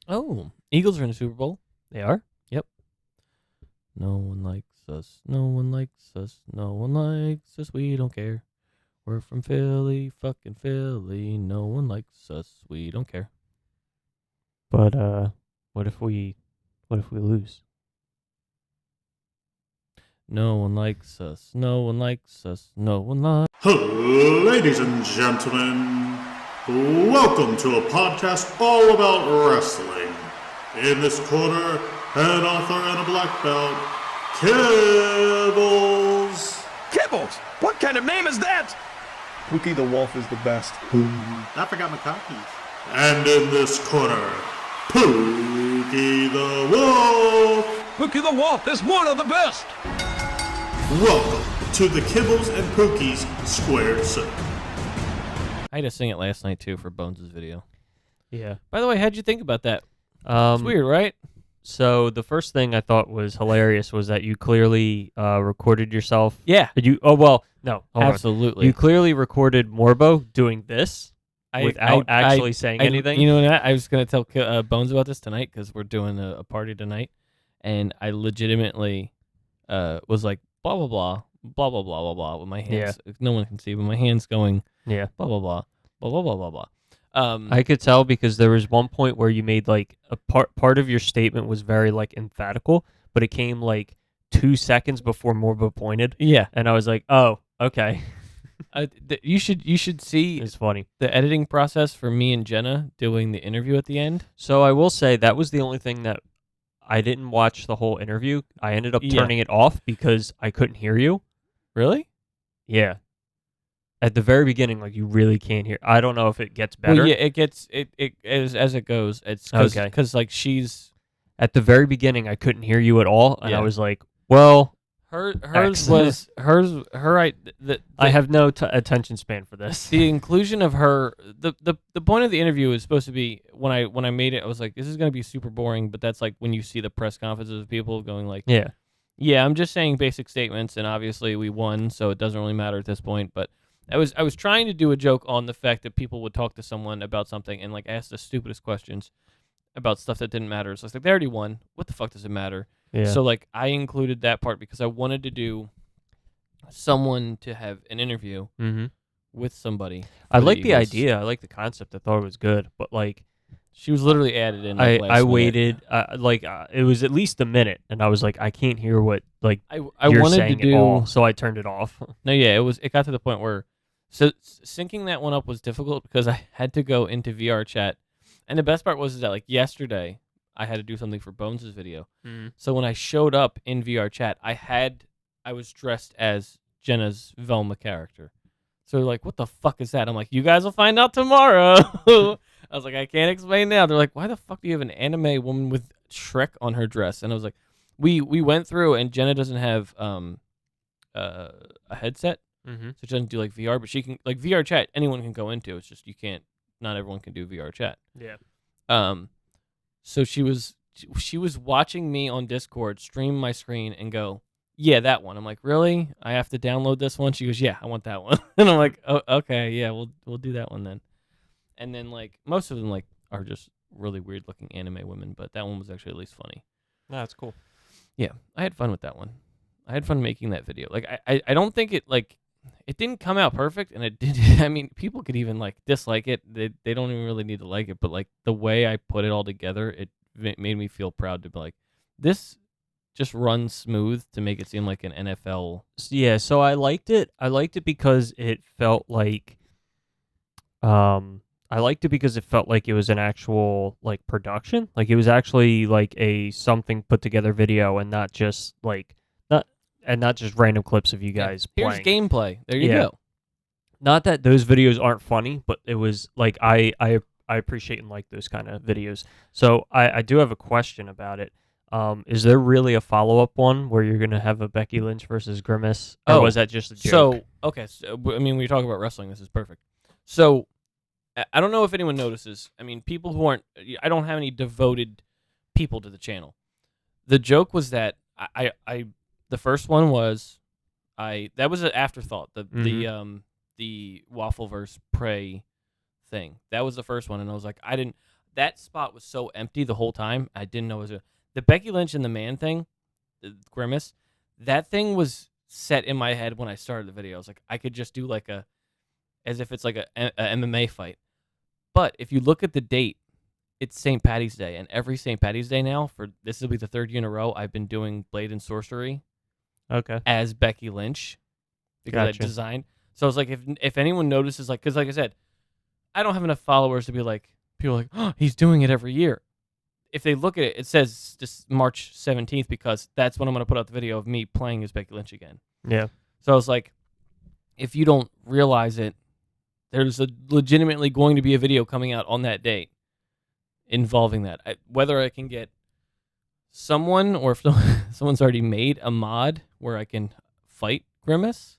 Oh, Eagles are in the Super Bowl. They are? Yep. No one likes us. No one likes us. No one likes us. We don't care. We're from Philly, fucking Philly. No one likes us. We don't care. But what if we lose? No one likes us. No one likes us. No one likes. Ladies and gentlemen, welcome to a podcast all about wrestling. In this corner, an author and a black belt, Kibbles. Kibbles? What kind of name is that? Pookie the Wolf is the best. I forgot my copies. And in this corner, Pookie the Wolf. Pookie the Wolf is one of the best. Welcome to the Kibbles and Pookies Squared Circle. I had to sing it last night too for Bones' video. Yeah. By the way, how'd you think about that? It's weird, right? So the first thing I thought was hilarious was that you clearly recorded yourself. Yeah, No, hold on. absolutely. You clearly recorded Morbo doing this without actually saying anything. You know what? I was going to tell Bones about this tonight because we're doing a party tonight, and I legitimately was like, blah, blah, blah, blah, blah, blah, blah, blah, with my hands. No one can see, but my hands going, Yeah. blah, blah, blah, blah, blah, blah, blah, blah. I could tell because there was one point where you made like a part of your statement was very like emphatical, but it came like 2 seconds before Morbo pointed, Yeah. and I was like, oh, okay. You should see It's funny. the editing process for me and Jenna doing the interview at the end. So I will say that was the only thing that I didn't watch the whole interview. I ended up turning it off because I couldn't hear you. Really? Yeah. At the very beginning, like you really can't hear. I don't know if it gets better. Well, yeah, it gets it as it goes. It's Okay. Because like she's At the very beginning, I couldn't hear you at all, and Yeah. I was like, well, hers X. was her I have no attention span for this. the inclusion of her. The point of the interview is supposed to be when I made it, I was like, this is gonna be super boring. But that's like when you see the press conferences of people going like, Yeah. yeah, I'm just saying basic statements, and obviously we won, so it doesn't really matter at this point. But I was trying to do a joke on the fact that people would talk to someone about something and like ask the stupidest questions about stuff that didn't matter. So it's like they already won. What the fuck does it matter? Yeah. So like I included that part because I wanted to do someone to have an interview Mm-hmm. with somebody. I for like the Eagles. idea. I like the concept. I thought it was good, but like She was literally added in. Like, last I minute. waited. It was at least a minute, and I was like, I can't hear what like I you're wanted saying to at all, do. so I turned it off. No, yeah, it got to the point where syncing that one up was difficult because I had to go into VR chat, and the best part was that like yesterday I had to do something for Bones' video. So when I showed up in VR chat, I was dressed as Jenna's Velma character. So they're like, what the fuck is that? I'm like, you guys will find out tomorrow. I was like, I can't explain now. They're like, why the fuck do you have an anime woman with Shrek on her dress? And I was like, we went through, and Jenna doesn't have a headset, Mm-hmm. so she doesn't do like VR, but she can like VR chat. Anyone can go into. It's just you can't. Not everyone can do VR chat. Yeah. So she was watching me on Discord stream my screen and go, yeah, that one. I'm like, really? I have to download this one? She goes, yeah, I want that one. And I'm like, oh, okay, yeah, we'll do that one then. And then like most of them like are just really weird looking anime women, but that one was actually at least funny. No, that's cool. Yeah, I had fun with that one. I had fun making that video. Like I don't think it like it didn't come out perfect, and it did. I mean, people could even like dislike it. They don't even really need to like it, but like the way I put it all together, it made me feel proud to be like, this just runs smooth to make it seem like an NFL. Yeah, so I liked it. I liked it because it felt like it was an actual like production. Like it was actually like a something put together video and not just random clips of you guys Here's playing. gameplay. There you Yeah. go. Not that those videos aren't funny, but it was like I appreciate and like those kind of videos. So I do have a question about it. Is there really a follow-up one where you're going to have a Becky Lynch versus Grimace? Or was that just a joke? So, okay. So, I mean, when you talk about wrestling, this is perfect. So, I don't know if anyone notices. I mean, people who aren't, I don't have any devoted people to the channel. The joke was that the first one was, that was an afterthought. The Waffleverse Prey thing. That was the first one. And I was like, that spot was so empty the whole time. I didn't know it was the Becky Lynch and the man thing, the Grimace. That thing was set in my head when I started the video. I was like, I could just do like as if it's like a MMA fight. But if you look at the date, it's St. Patty's Day, and every St. Patty's Day now, this will be the 3rd year in a row, I've been doing Blade and Sorcery as Becky Lynch because Gotcha. I designed. So I was like, if anyone notices, like, because like I said, I don't have enough followers to be like, people are like, oh, he's doing it every year. If they look at it, it says just March 17th because that's when I'm going to put out the video of me playing as Becky Lynch again. Yeah. So I was like, if you don't realize it, there's legitimately going to be a video coming out on that date involving that. Whether I can get someone or if someone's already made a mod where I can fight Grimace,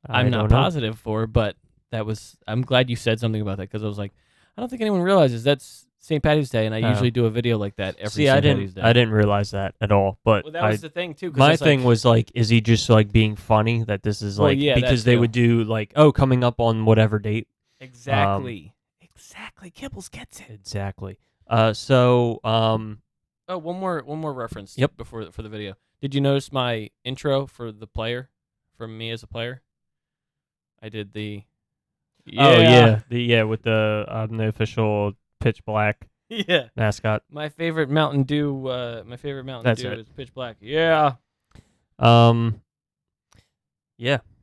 I'm not positive for, but I'm glad you said something about that because I was like, I don't think anyone realizes that's St. Patty's Day, and I usually do a video like that every St. Patty's Day. I didn't realize that at all, but well, that was the thing too. My thing was like, is he just like being funny that this is like because they would do like coming up on whatever date? Exactly. Kibbles gets it. Exactly. Oh, one more reference. Yep. For the video. Did you notice my intro for the player, from me as a player? I did the. Yeah. With the official Pitch Black mascot. My favorite Mountain Dew. Is Pitch Black. Yeah. Yeah.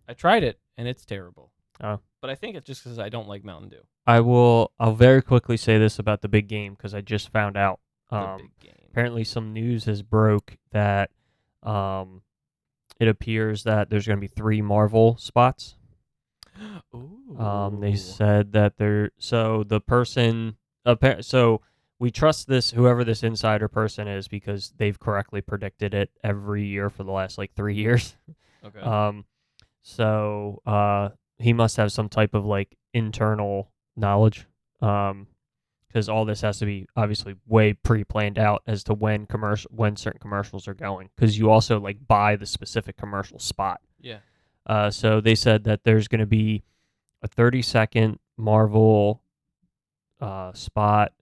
I tried it and it's terrible. Oh. But I think it's just because I don't like Mountain Dew. I'll very quickly say this about the big game because I just found out. The big game. Apparently, some news has broke that it appears that there's going to be 3 Marvel spots. Ooh. They said that the person. So we trust whoever this insider person is because they've correctly predicted it every year for the last like 3 years. Okay. So he must have some type of like internal knowledge. Because all this has to be obviously way pre-planned out as to when certain commercials are going. Because you also like buy the specific commercial spot. Yeah. So they said that there's going to be a 30-second Marvel spot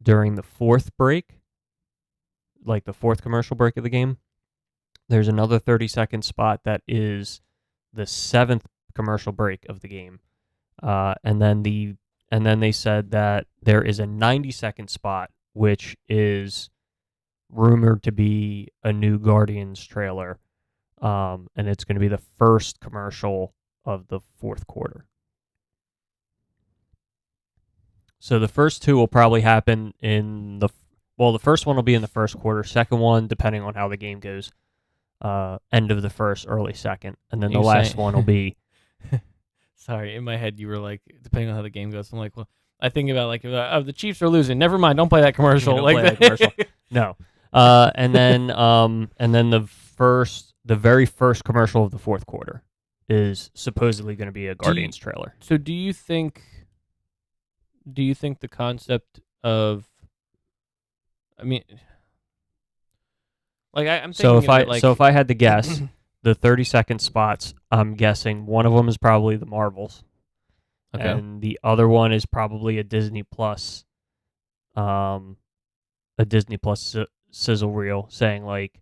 during the 4th break, like the 4th commercial break of the game. There's another 30-second spot that is the 7th commercial break of the game, and then they said that there is a 90-second spot, which is rumored to be a new Guardians trailer, and it's going to be the first commercial of the 4th quarter. So the first 2 will probably happen the first one will be in the 1st quarter. Second one, depending on how the game goes, end of the 1st, early 2nd, and then the last one will be. Sorry, in my head you were like, depending on how the game goes. I'm like, well, I think about like, the Chiefs are losing. Never mind, don't play that commercial. Don't like play that commercial. No. And then the very first commercial of the 4th quarter is supposedly going to be a Guardians trailer. So do you think the concept of, I mean, like I'm thinking if I had to guess, the 30-second spots, I'm guessing one of them is probably the Marvels. Okay. And the other one is probably a Disney Plus sizzle reel saying like,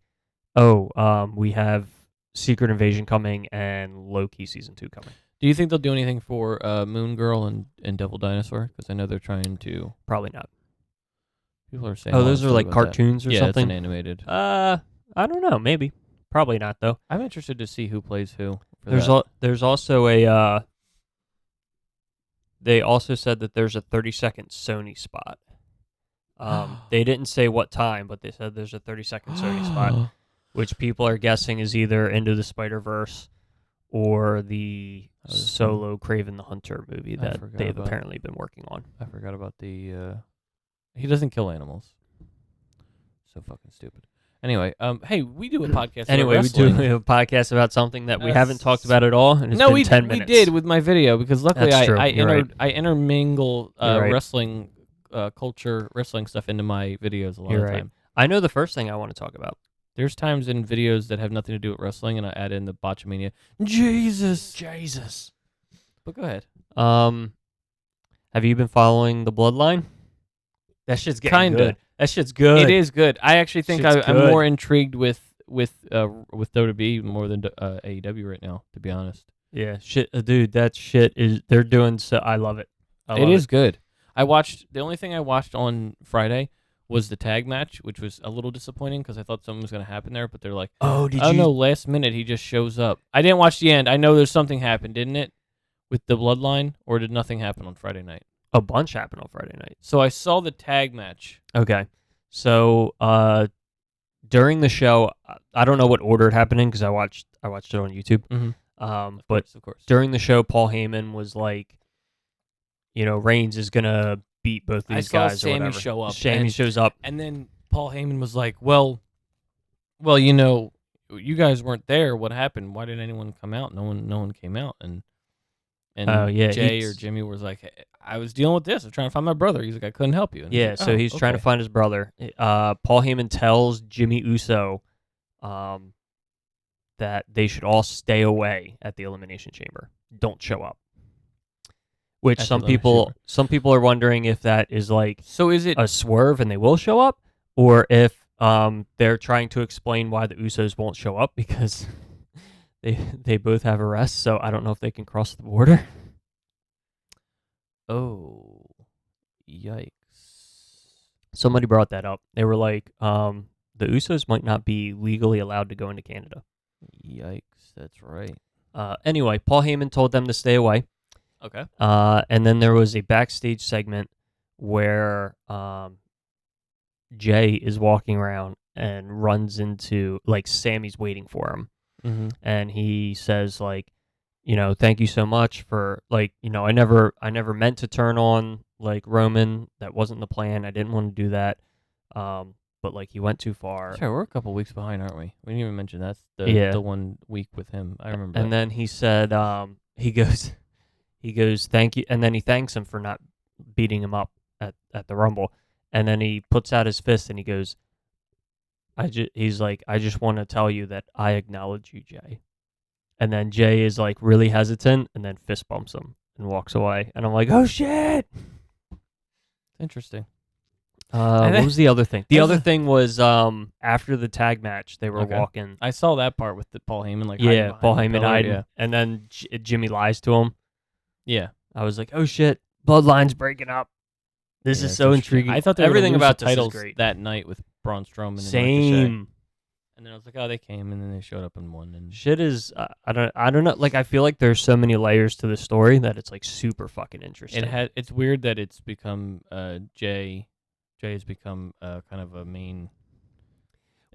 we have Secret Invasion coming and Loki season 2 coming. Do you think they'll do anything for Moon Girl and Devil Dinosaur? Because I know they're trying to. Probably not. People are saying. Oh, those are like cartoons or something? something? Yeah, it's an animated. I don't know. Maybe. Probably not though. I'm interested to see who plays who. There's also a. They also said that there's a 30-second Sony spot. They didn't say what time, but they said there's a 30-second Sony spot, which people are guessing is either Into the Spider-Verse or the solo Kraven the Hunter movie that they've apparently been working on. I forgot about the. He doesn't kill animals. So fucking stupid. Anyway, hey, we do a podcast. Anyway, we do a podcast about something that we haven't talked about at all, and it's been 10 minutes. We did with my video because luckily I right. intermingle right. wrestling culture, wrestling stuff into my videos a lot of the time. I know the first thing I want to talk about. There's times in videos that have nothing to do with wrestling, and I add in the botchamania. Jesus. But go ahead. Have you been following the Bloodline? That shit's getting Kinda. good. That shit's good. It is good. I actually think Shit's I'm good. more intrigued with WWE more than AEW right now, to be honest. Yeah, shit, dude. That shit is. They're doing so. I love it. It is good. The only thing I watched on Friday was the tag match, which was a little disappointing because I thought something was going to happen there, but they're like, Oh, oh no, last minute he just shows up. I didn't watch the end. I know there's something happened, didn't it? With the bloodline, or did nothing happen on Friday night? A bunch happened on Friday night. So I saw the tag match. Okay, so during the show, I don't know what order it happened in because I watched it on YouTube. Mm-hmm. But of course. during the show, Paul Heyman was like, Reigns is gonna beat both these guys. I saw Sammy or whatever. show up. Sammy shows up, and then Paul Heyman was like, well, you guys weren't there. What happened? Why didn't anyone come out? No one came out. And Jay or Jimmy was like, hey, I was dealing with this. I was trying to find my brother. He's like, I couldn't help you. And yeah, like, so he's trying to find his brother. Paul Heyman tells Jimmy Uso that they should all stay away at the Elimination Chamber. Don't show up. Which some people are wondering if that is like so is it a swerve and they will show up, or if they're trying to explain why the Usos won't show up because they both have arrests, so I don't know if they can cross the border. Oh, yikes. Somebody brought that up. They were like, the Usos might not be legally allowed to go into Canada. Yikes, that's right. Anyway, Paul Heyman told them to stay away. Okay. And then there was a backstage segment where Jay is walking around and runs into, like, Sammy's waiting for him. Mm-hmm. And he says, like, thank you so much for, like, I never meant to turn on, like, Roman. That wasn't the plan. I didn't want to do that. But, like, he went too far. Sure, we're a couple weeks behind, aren't we? We didn't even mention that's the 1 week with him. I remember. And then he said, he goes, thank you. And then he thanks him for not beating him up at the Rumble. And then he puts out his fist and he goes, he's like, I just want to tell you that I acknowledge you, Jay. And then Jay is like really hesitant and then fist bumps him and walks away. And I'm like, oh shit. Interesting. What was the other thing? The other thing was after the tag match, they were walking. I saw that part with Paul Heyman. Like, Paul Heyman hiding. Yeah. And then Jimmy lies to him. Yeah. I was like, oh shit, Bloodline's breaking up. This is so intriguing. I thought they everything were about the this is titles great. that night with Braun Strowman. Same. And then I was like, oh, they came and then they showed up and won. And shit is, I don't know. Like, I feel like there's so many layers to the story that it's like super fucking interesting. It's weird that it's become Jay has become kind of a main.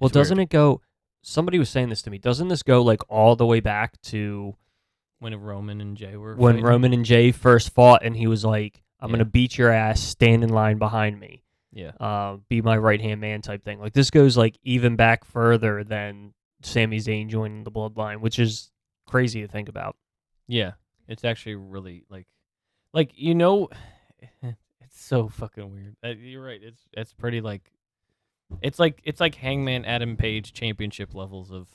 Well, doesn't it go? Somebody was saying this to me. Doesn't this go like all the way back to when Roman and Jay were when fighting? Roman and Jay first fought, and he was like, "I'm gonna beat your ass. Stand in line behind me. Yeah. Be my right hand man," type thing. Like this goes like even back further than Sami Zayn joining the Bloodline, which is crazy to think about. Yeah, it's actually really like it's so fucking weird. You're right. It's pretty like it's like Hangman Adam Page championship levels of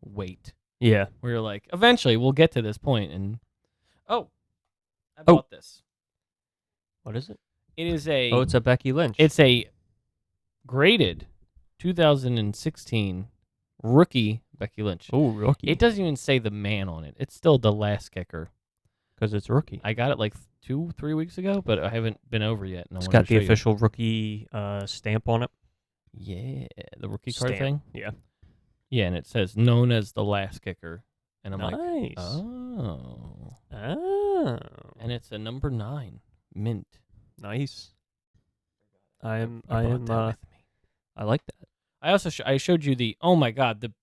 weight. Yeah, where you're like, eventually we'll get to this point, and I bought this. What is it? It is a. Oh, it's a Becky Lynch. It's a graded 2016 rookie Becky Lynch. Oh, rookie. It doesn't even say the man on it. It's still the last kicker. Because it's rookie. I got it like 2-3 weeks ago, but I haven't been over yet. And it's got the official rookie stamp on it. Yeah, the rookie card thing. Yeah. Yeah, and it says known as the last kicker. And I'm nice. like, oh. And it's a number 9 mint. Nice. I like that. I also I showed you the oh my god the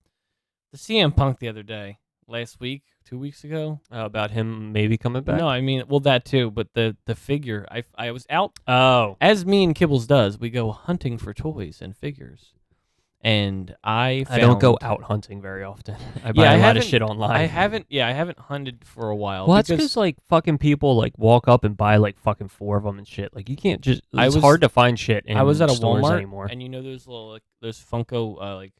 CM Punk the other day, last week, 2 weeks ago, about him maybe coming back. No, I mean that too, but the figure I was out. Oh, as me and Kibbles does, we go hunting for toys and figures, and I don't go out hunting very often. I buy a lot of shit online. I haven't hunted for a while. Well, that's because like fucking people like walk up and buy like fucking 4 of them and shit. Like you can't just. It's hard to find shit in I was at a stores Walmart anymore. And you know those little those Funko like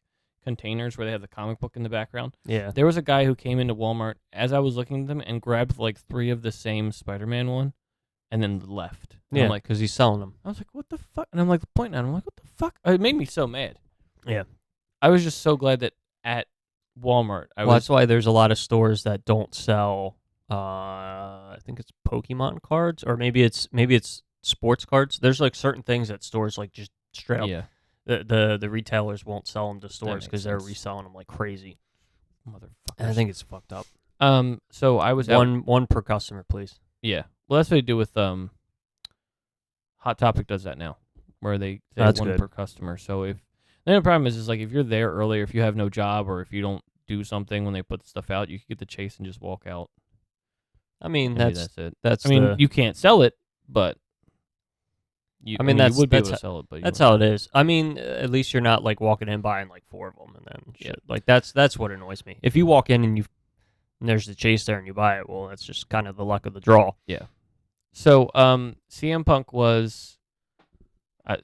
containers where they have the comic book in the background. Yeah. There was a guy who came into Walmart as I was looking at them and grabbed like 3 of the same Spider-Man one, and then left. And Yeah, I'm like, because he's selling them. I was like, what the fuck? And I'm like pointing at him. I'm like, what the fuck? It made me so mad. Yeah. I was just so glad that at Walmart, That's why there's a lot of stores that don't sell. I think it's Pokemon cards, or maybe it's sports cards. There's like certain things that stores like just straight up. yeah, The retailers won't sell them to stores makes because they're sense. reselling them like crazy. motherfuckers. And I think it's fucked up. So I was out. One per customer, please. Yeah, well, that's what they do with Hot Topic does that now, where they That's one good. per customer. So if the only problem is like if you're there earlier, if you have no job or if you don't do something when they put stuff out, you can get the chase and just walk out. I mean, Maybe that's it. that's. I mean, the, you can't sell it, but you that's- you would be that's able to sell it. But That's how it is. I mean, at least you're not like walking in buying like 4 of them and then Yeah. shit. Like that's what annoys me. If you walk in and there's the chase there and you buy it, well, that's just kind of the luck of the draw. Yeah. So CM Punk was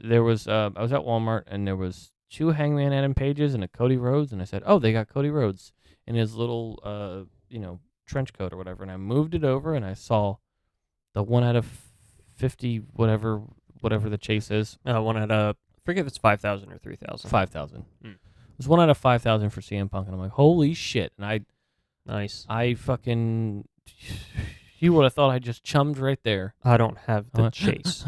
there was I was at Walmart and there was 2 Hangman Adam Pages and a Cody Rhodes, and I said, oh, they got Cody Rhodes in his little trench coat or whatever, and I moved it over and I saw the 1 out of 50 whatever the chase is. One at I forget if it's 5,000 or 3,000. 5,000. Hmm. It was 1 out of 5,000 for CM Punk, and I'm like, holy shit! And Nice. I fucking, you would have thought I just chummed right there. I don't have the Uh, chase.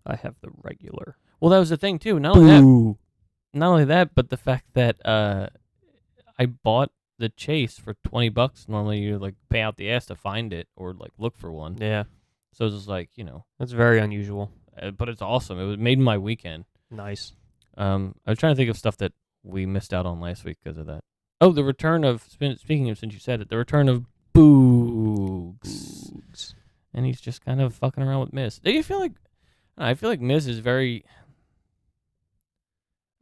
I have the regular. Well, that was the thing too. Not only that, but the fact that I bought the chase for $20. Normally, you like pay out the ass to find it or like look for one. Yeah, So it's just like that's very unusual. but it's awesome. It was made my weekend. Nice. I was trying to think of stuff that we missed out on last week because of that. Oh, the return of speaking of, since you said it, the return of Boogs. And he's just kind of fucking around with Miz. Do you feel like? I feel like Miz is very.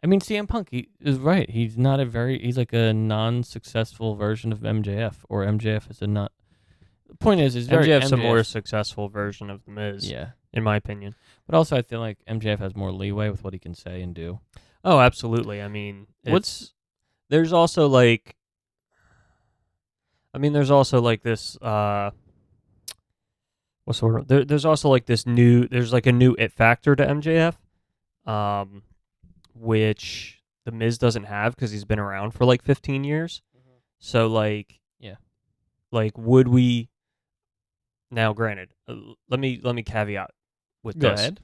I mean, CM Punk, he is right. He's like a non-successful version of MJF, or MJF is a not. The point is very MJF's a more MJF. successful version of The Miz, Yeah, in my opinion. but also I feel like MJF has more leeway with what he can say and do. Oh, absolutely. I mean, What's- there's also like this what's the word? There's also like there's like a new it factor to MJF, which the Miz doesn't have because he's been around for like 15 years. So like, Yeah. like would we? Now, granted, let me caveat with Go this. ahead.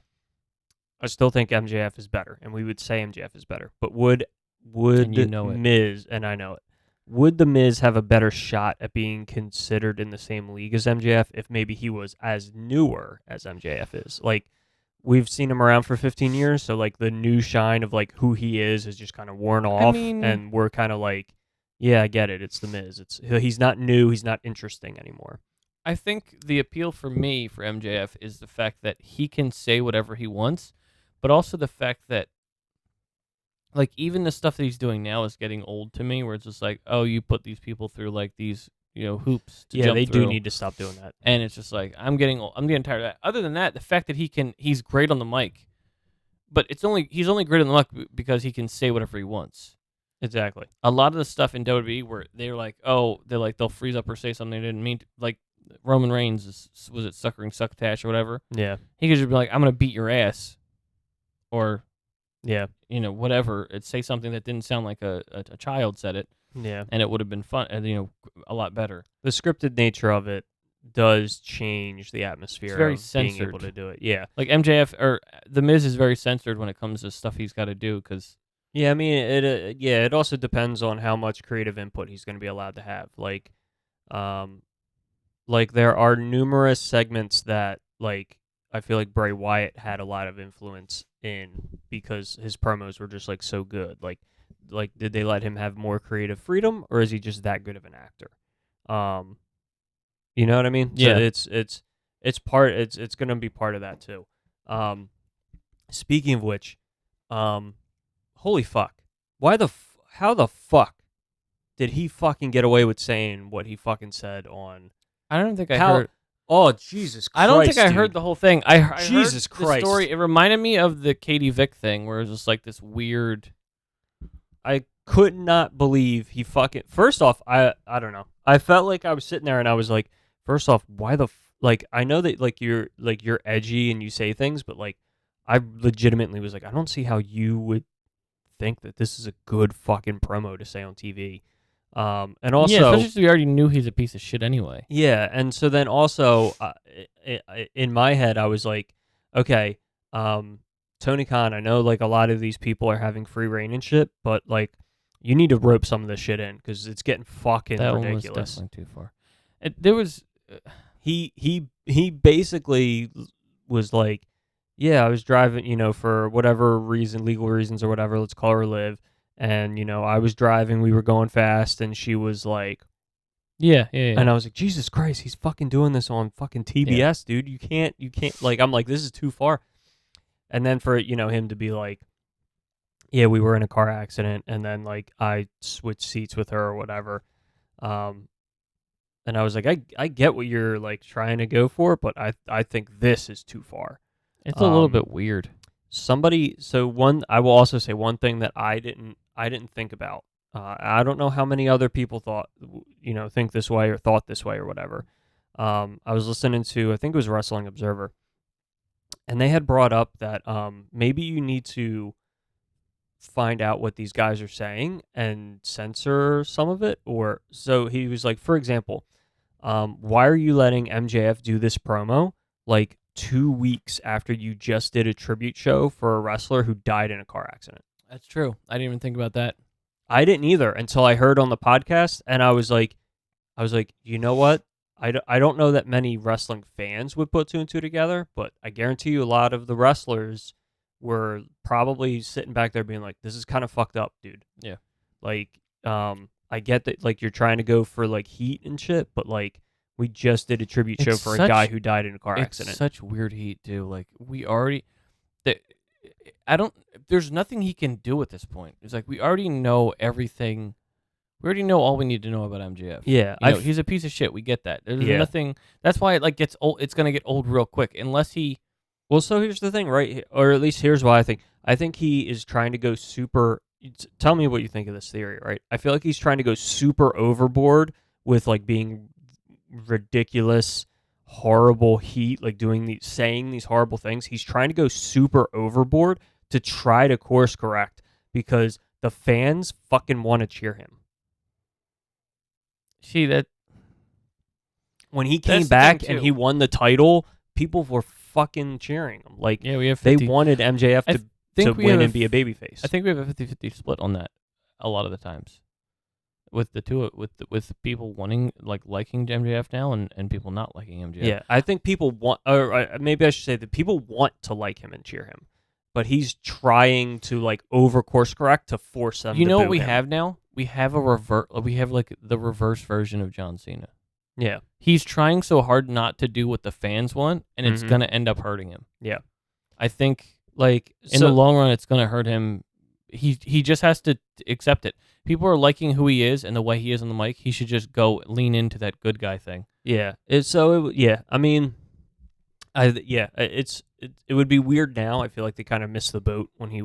I still think MJF is better, and we would say MJF is better. But would And you know it. Miz, and I know it, would the Miz have a better shot at being considered in the same league as MJF if maybe he was as newer as MJF is? Like, we've seen him around for 15 years, so like the new shine of like who he is just kind of worn off, mean- and we're kind of like, yeah, I get it. It's the Miz. He's not new. He's not interesting anymore. I think the appeal for me for MJF is the fact that he can say whatever he wants, but also the fact that, like, even the stuff that he's doing now is getting old to me, where it's just like, oh, you put these people through like these, hoops to Yeah, jump they through. do need to stop doing that. And it's just like I'm getting tired of that. Other than that, the fact that he's great on the mic, but he's only great on the mic because he can say whatever he wants. Exactly. A lot of the stuff in WWE where they're like, they'll freeze up or say something they didn't mean to, like Roman Reigns was it suckering succotash or whatever. Yeah. He could just be like, I'm gonna beat your ass, or Yeah. whatever. It'd say something that didn't sound like a child said it, Yeah. and it would have been fun, and a lot better. The scripted nature of it does change the atmosphere very of being able censored. to do it. Yeah. Like MJF or The Miz is very censored when it comes to stuff he's got to do because Yeah, I mean, it also depends on how much creative input he's going to be allowed to have. Like there are numerous segments that, like, I feel like Bray Wyatt had a lot of influence in because his promos were just, like, so good. Like, did they let him have more creative freedom, or is he just that good of an actor? You know what I mean? Yeah. So it's going to be part of that, too. Speaking of which, holy fuck. How the fuck did he fucking get away with saying what he fucking said on... I don't think I heard. Oh, Jesus Christ, I don't think I dude. heard the whole thing. I Jesus heard the Christ. story. It reminded me of the Katie Vick thing, where it was just like this weird. I could not believe he fucking... First off, I don't know. I felt like I was sitting there and I was like, first off, why the... like I know that like you're edgy and you say things, but like I legitimately was like, I don't see how you would think that this is a good fucking promo to say on TV. And also, yeah, especially since we already knew he's a piece of shit anyway. yeah, and so then also in my head I was like, okay, Tony Khan, I know like a lot of these people are having free reign and shit, but like you need to rope some of this shit in because it's getting fucking That ridiculous. one was definitely too far. There was He basically was like, yeah, I was driving, for whatever reason, legal reasons or whatever, let's call her Liv, and I was driving, we were going fast, and she was like, yeah. and I was like, Jesus Christ, he's fucking doing this on fucking TBS, dude. You can't, like, I'm like, this is too far. And then for, him to be like, yeah, we were in a car accident, and then, like, I switched seats with her or whatever. And I was like, I get what you're, like, trying to go for, but I think this is too far. It's a little bit weird. I will also say one thing that I didn't think about. I don't know how many other people think this way or thought this way or whatever. I was listening to, I think it was Wrestling Observer, and they had brought up that maybe you need to find out what these guys are saying and censor some of it. Or so he was like, for example, why are you letting MJF do this promo like 2 weeks after you just did a tribute show for a wrestler who died in a car accident? That's true. I didn't even think about that. I didn't either until I heard on the podcast, and I was like, you know what? I don't know that many wrestling fans would put two and two together, but I guarantee you a lot of the wrestlers were probably sitting back there being like, this is kind of fucked up, dude. Yeah. Like, I get that, like, you're trying to go for, like, heat and shit, but, like, we just did a tribute show for a guy who died in a car accident. It's such weird heat, too. Like, we already... There's nothing he can do at this point. It's like, we already know everything. We already know all we need to know about MJF. Yeah. He's a piece of shit. We get that. There's Yeah. nothing... That's why it, like, gets old. It's going to get old real quick. Unless he... Well, so here's the thing, right? Or at least here's why I think. I think he is trying to go super... Tell me what you think of this theory, right? I feel like he's trying to go super overboard with, like, being ridiculous, horrible heat, like saying these horrible things. He's trying to go super overboard to try to course correct because the fans fucking want to cheer him. See, that... When he came back and he won the title, people were fucking cheering him. Like, yeah, we have they 50. wanted MJF to win and be a babyface. I think we have a 50-50 split on that a lot of the times. With the two, with people wanting, like, liking MJF now and people not liking MJF. Yeah, I think people want, or maybe I should say that people want to like him and cheer him, but he's trying to, like, over course correct to force them. You to know boo what we him. have now? We have like the reverse version of John Cena. Yeah, He's trying so hard not to do what the fans want, and it's gonna end up hurting him. yeah. I think, Like, in the long run, it's gonna hurt him. He just has to accept it. People are liking who he is and the way he is on the mic. He should just go lean into that good guy thing. yeah. I mean, it would be weird now. I feel like they kind of missed the boat when he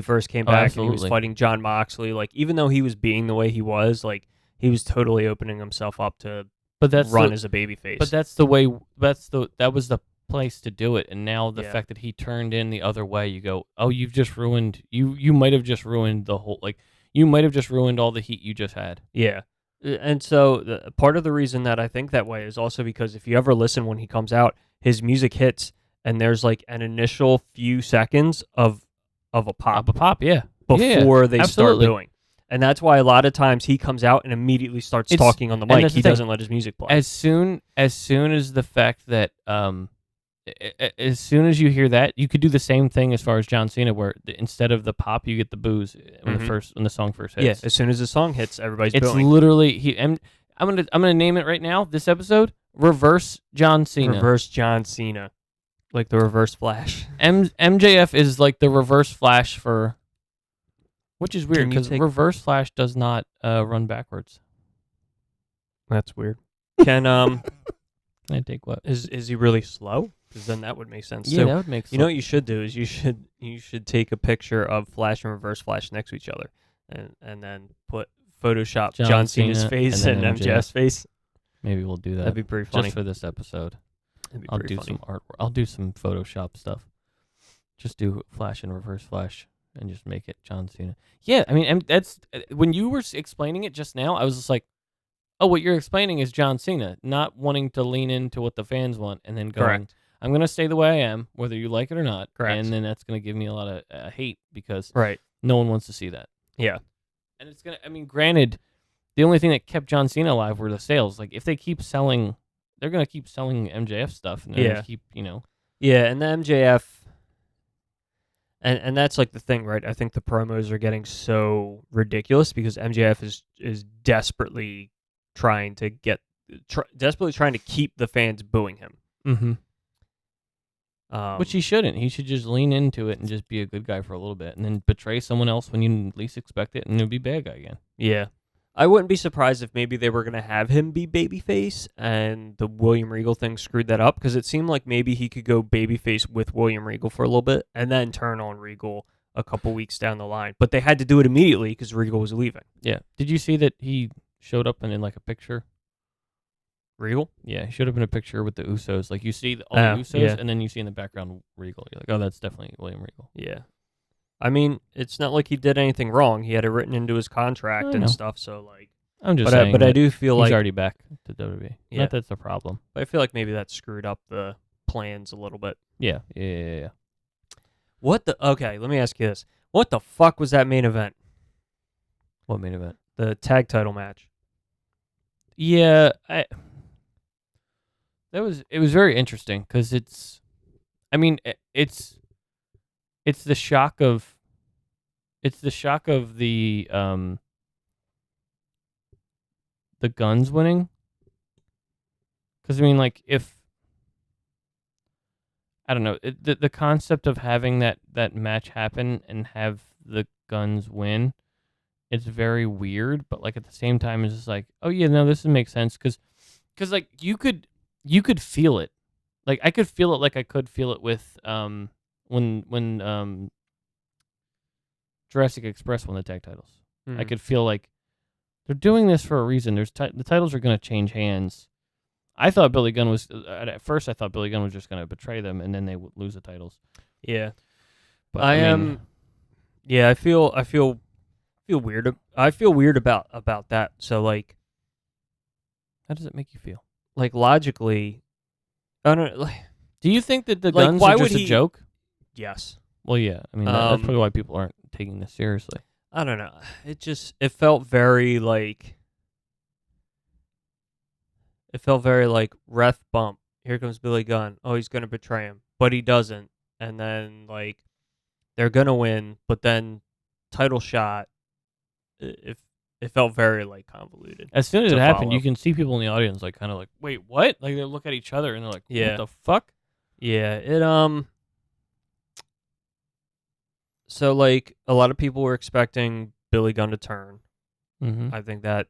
first came back and he was absolutely. fighting Jon Moxley. Like, even though he was being the way he was, like, he was totally opening himself up to run as a babyface. But that's the way. That was the place to do it. And now the Yeah. fact that he turned in the other way, you go, oh, you've just ruined. You might have just ruined the whole. Like, you might have just ruined all the heat you just had. Yeah. And so part of the reason that I think that way is also because if you ever listen when he comes out, his music hits and there's like an initial few seconds of a pop A pop, yeah. before they absolutely. start booing. And that's why a lot of times he comes out and immediately starts talking on the mic. that's the He thing. doesn't let his music play. As soon as the fact that as soon as you hear that, you could do the same thing as far as John Cena, where instead of the pop, you get the boos when the song first hits. Yeah, as soon as the song hits, everybody's it's booing. literally I'm gonna name it right now. This episode, reverse John Cena. Reverse John Cena, like the reverse Flash. MJF is like the reverse Flash for, which is weird Can you because take- reverse Flash does not run backwards. That's weird. Can Can I take what? is he really slow? Because then that would make sense Yeah, too. that would make sense. You know what you should do is you should take a picture of Flash and Reverse Flash next to each other, and then put Photoshop John Cena's Cena face and and then MJF's face. Maybe we'll do that. That'd be pretty funny. Just for this episode. That'd be I'll pretty do funny. some artwork. I'll do some Photoshop stuff. Just do Flash and Reverse Flash and just make it John Cena. Yeah, I mean, and that's when you were explaining it just now. I was just like, oh, what you're explaining is John Cena, not wanting to lean into what the fans want and then going, Correct. I'm going to stay the way I am, whether you like it or not. Correct. And then that's going to give me a lot of hate because Right. no one wants to see that. Yeah. And it's going to, I mean, granted, the only thing that kept John Cena alive were the sales. Like, if they keep selling, they're going to keep selling MJF stuff. And they're going to keep, Yeah, and the MJF, and that's like the thing, right? I think the promos are getting so ridiculous because MJF is desperately trying to keep the fans booing him. Mm-hmm. Which He he shouldn't. He should just lean into it and just be a good guy for a little bit, and then betray someone else when you least expect it, and he'll be bad guy again. Yeah. I wouldn't be surprised if maybe they were going to have him be babyface and the William Regal thing screwed that up because it seemed like maybe he could go babyface with William Regal for a little bit and then turn on Regal a couple weeks down the line. But they had to do it immediately because Regal was leaving. Yeah. Did you see that he showed up in like a picture? Regal? Yeah, he showed up in a picture with the Usos. Like, you see all the Usos, yeah. and then you see in the background Regal. You're like, oh, that's definitely William Regal. Yeah. I mean, it's not like he did anything wrong. He had it written into his contract I and know. stuff, so like... I'm just but saying but I that do feel he's like... already back to WWE. Yeah. Not that's a problem. I feel like maybe that screwed up the plans a little bit. Yeah. What the... Okay, let me ask you this. What the fuck was that main event? What main event? The tag title match. Yeah, it was very interesting because it's the shock of the Guns winning. Because I mean, like, if I don't know, the concept of having that match happen and have the Guns win, it's very weird. But like at the same time, it's just like, oh yeah, no, this would make sense because like you could feel it. Like I could feel it, like I could feel it with when Jurassic Express won the tag titles. I could feel like they're doing this for a reason. The titles are going to change hands. I thought Billy Gunn was at first. I thought Billy Gunn was just going to betray them, and then they would lose the titles. Yeah, but I am. Yeah, I feel weird. I feel weird about that. So like, how does it make you feel? Like logically, I don't. Like, do you think that the like, Guns why are would just he... a joke? Yes. Well, yeah. I mean, that's probably why people aren't taking this seriously. I don't know. It felt very like ref bump. Here comes Billy Gunn. Oh, he's gonna betray him, but he doesn't. And then like they're gonna win, but then title shot. It felt very like convoluted. As soon as it happened, follow. you can see people in the audience like kind of like, wait, what? Like they look at each other and they're like, Yeah. what the fuck? Yeah. So like a lot of people were expecting Billy Gunn to turn. Mm-hmm. I think that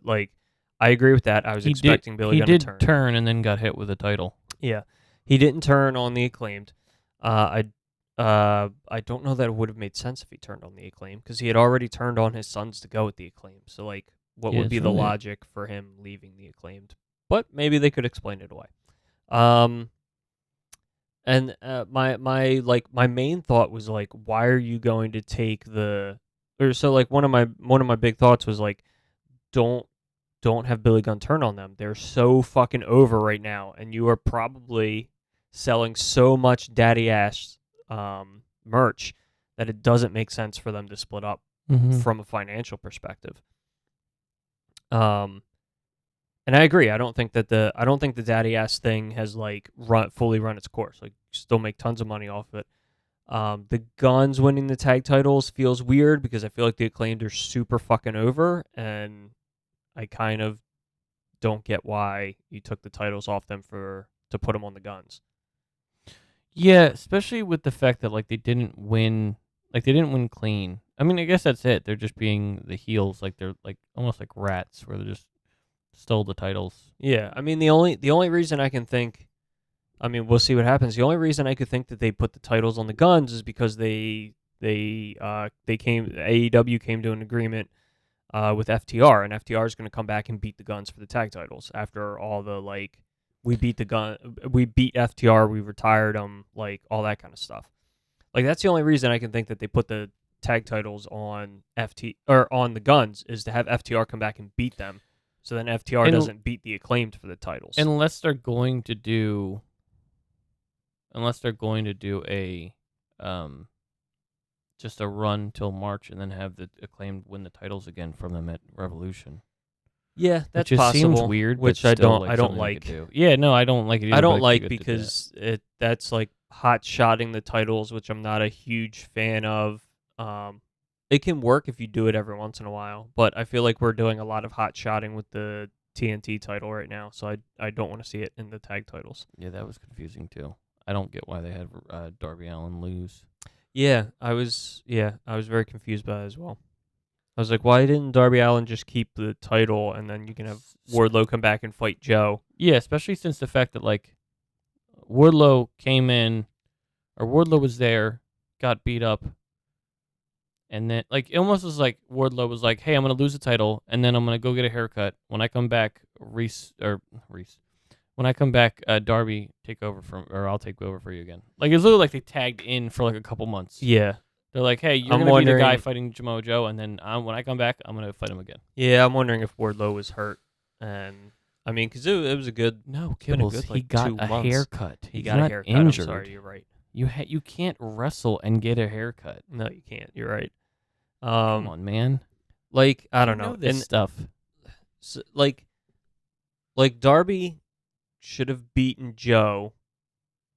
like I agree with that. I was expecting Billy Gunn to turn. He did turn and then got hit with a title. Yeah, he didn't turn on the Acclaimed. I don't know that it would have made sense if he turned on the Acclaimed because he had already turned on his sons to go with the Acclaimed. So like, what would be the logic for him leaving the Acclaimed? But maybe they could explain it away. And my main thought was like, why are you going to take one of my big thoughts was like, don't have Billy Gunn turn on them. They're so fucking over right now, and you are probably selling so much daddy ass merch that it doesn't make sense for them to split up from a financial perspective. And I agree. I don't think the daddy ass thing has like fully run its course. Like, still make tons of money off of it. The Guns winning the tag titles feels weird because I feel like the Acclaimed are super fucking over, and I kind of don't get why you took the titles off them to put them on the Guns. Yeah, especially with the fact that like they didn't win clean. I mean, I guess that's it. They're just being the heels, like they're like almost like rats, where they just stole the titles. Yeah, I mean the only reason I can think, I mean we'll see what happens. The only reason I could think that they put the titles on the Guns is because AEW came to an agreement with FTR, and FTR is going to come back and beat the Guns for the tag titles after all the we beat FTR, we retired them, all that kind of stuff. That's the only reason I can think that they put the tag titles on on the Guns is to have FTR come back and beat them, so then FTR doesn't beat the Acclaimed for the titles. Unless they're going to do a just a run till March and then have the Acclaimed win the titles again from them at Revolution. Yeah, that's which possible. Seems weird, which but I still, don't like. Yeah, no, I don't like it either. I don't like because that's hot shotting the titles, which I'm not a huge fan of. It can work if you do it every once in a while, but I feel like we're doing a lot of hot shotting with the TNT title right now, so I don't want to see it in the tag titles. Yeah, that was confusing too. I don't get why they had Darby Allin lose. Yeah, I was very confused by that as well. I was like, why didn't Darby Allin just keep the title and then you can have Wardlow come back and fight Joe? Yeah, especially since the fact that Wardlow came in, or Wardlow was there, got beat up, and then it almost was like Wardlow was like, "Hey, I'm gonna lose the title, and then I'm gonna go get a haircut. When I come back, when I come back, Darby I'll take over for you again." It's literally like they tagged in for a couple months. Yeah. They're like, "Hey, you're gonna be the guy fighting Samoa Joe, and then when I come back, I'm gonna fight him again." Yeah, I'm wondering if Wardlow was hurt, and I mean, because it was a good. No, Kibbles, he got a haircut. He got a haircut. Injured. I'm sorry, you're right. You can't wrestle and get a haircut. No, you can't. You're right. Come on, man. I don't know this stuff. So, Darby should have beaten Joe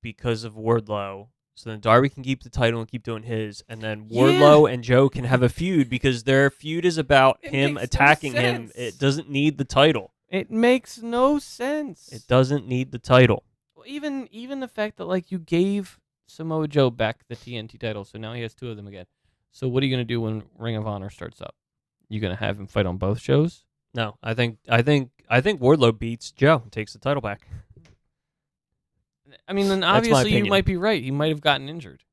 because of Wardlow. So then Darby can keep the title and keep doing his, and then Wardlow and Joe can have a feud because their feud is about him attacking him. It doesn't need the title. It makes no sense. It doesn't need the title. Well, even the fact that you gave Samoa Joe back the TNT title, so now he has two of them again. So what are you gonna do when Ring of Honor starts up? You gonna have him fight on both shows? No, I think Wardlow beats Joe and takes the title back. I mean, then obviously you might be right. He might have gotten injured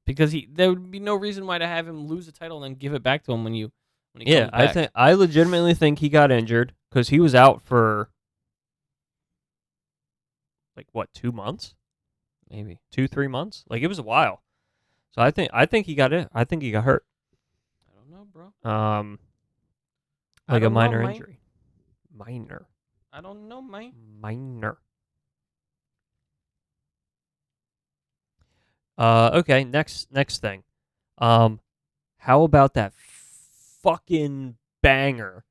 because there would be no reason why to have him lose the title and then give it back to him when he comes back. I legitimately think he got injured because he was out for 2 months, maybe 2-3 months. It was a while. So I think he got it. I think he got hurt. I don't know, bro. A minor injury. Minor. I don't know, man. Minor. Okay, next thing. How about that fucking banger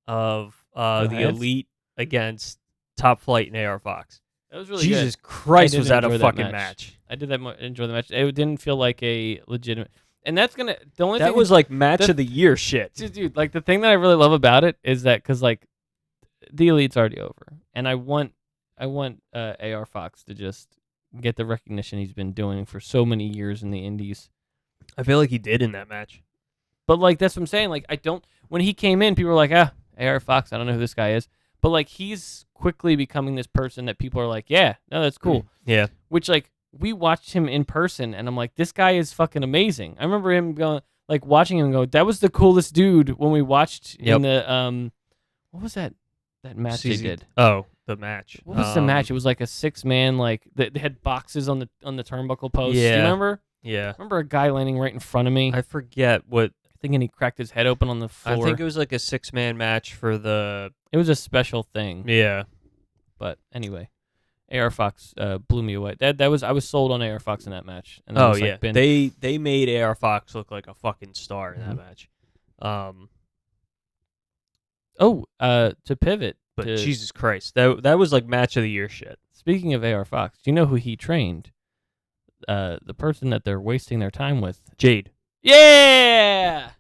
of the Elite against Top Flight and AR Fox? That was really Jesus good. Christ, was that a fucking match? I did enjoy the match. It didn't feel like a legitimate, and that's the only thing that was match of the year shit. Dude, the thing that I really love about it is that because the Elite's already over, and I want AR Fox to just get the recognition he's been doing for so many years in the indies. I feel like he did in that match. But that's what I'm saying. When he came in, people were like, AR Fox, I don't know who this guy is. But he's quickly becoming this person that people are like, yeah, no, that's cool. Yeah. Which we watched him in person and I'm like, this guy is fucking amazing. I remember him going, watching him go, that was the coolest dude when we watched in the, what was that match they did? Oh, the match. What was the match? It was a 6-man, they had boxes on the turnbuckle post. Yeah. Do you remember? Yeah. I remember a guy landing right in front of me. I forget what. Thinking he cracked his head open on the floor. I think it was a 6-man match for the. It was a special thing. Yeah. But anyway, AR Fox blew me away. I was sold on AR Fox in that match. And they made AR Fox look like a fucking star in that match. To pivot. But Jesus Christ, that was match of the year shit. Speaking of AR Fox, do you know who he trained? The person that they're wasting their time with. Jade. Yeah.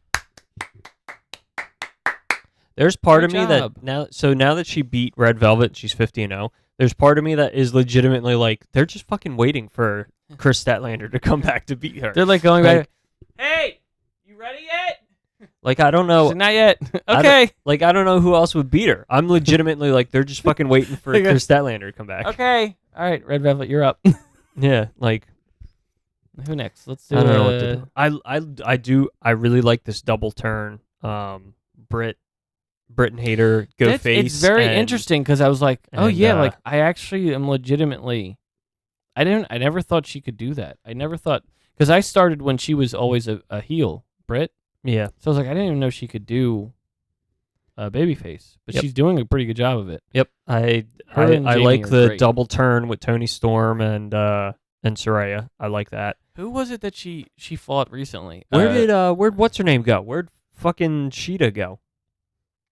There's part of me that now that she beat Red Velvet, she's 50-0. There's part of me that is legitimately they're just fucking waiting for Chris Statlander to come back to beat her. They're going back. Hey, you ready yet? I don't know. Not yet. Okay. I don't know who else would beat her. I'm legitimately they're just fucking waiting for Chris Statlander to come back. Okay. All right, Red Velvet, you're up. Yeah, who next? Let's do. I don't know what to do. I really like this double turn Britain hater, go face. It's very and, interesting because I was like, oh and, yeah, like I actually am legitimately. I never thought she could do that. I never thought because I started when she was always a heel, Brit. Yeah. So I was like, I didn't even know she could do a babyface, but Yep. she's doing a pretty good job of it. Yep. I and Jamie like are the great. double turn with Tony Storm and Saraya. I like that. Who was it that she fought recently? Where'd what's her name go? Where'd fucking Sheeta go?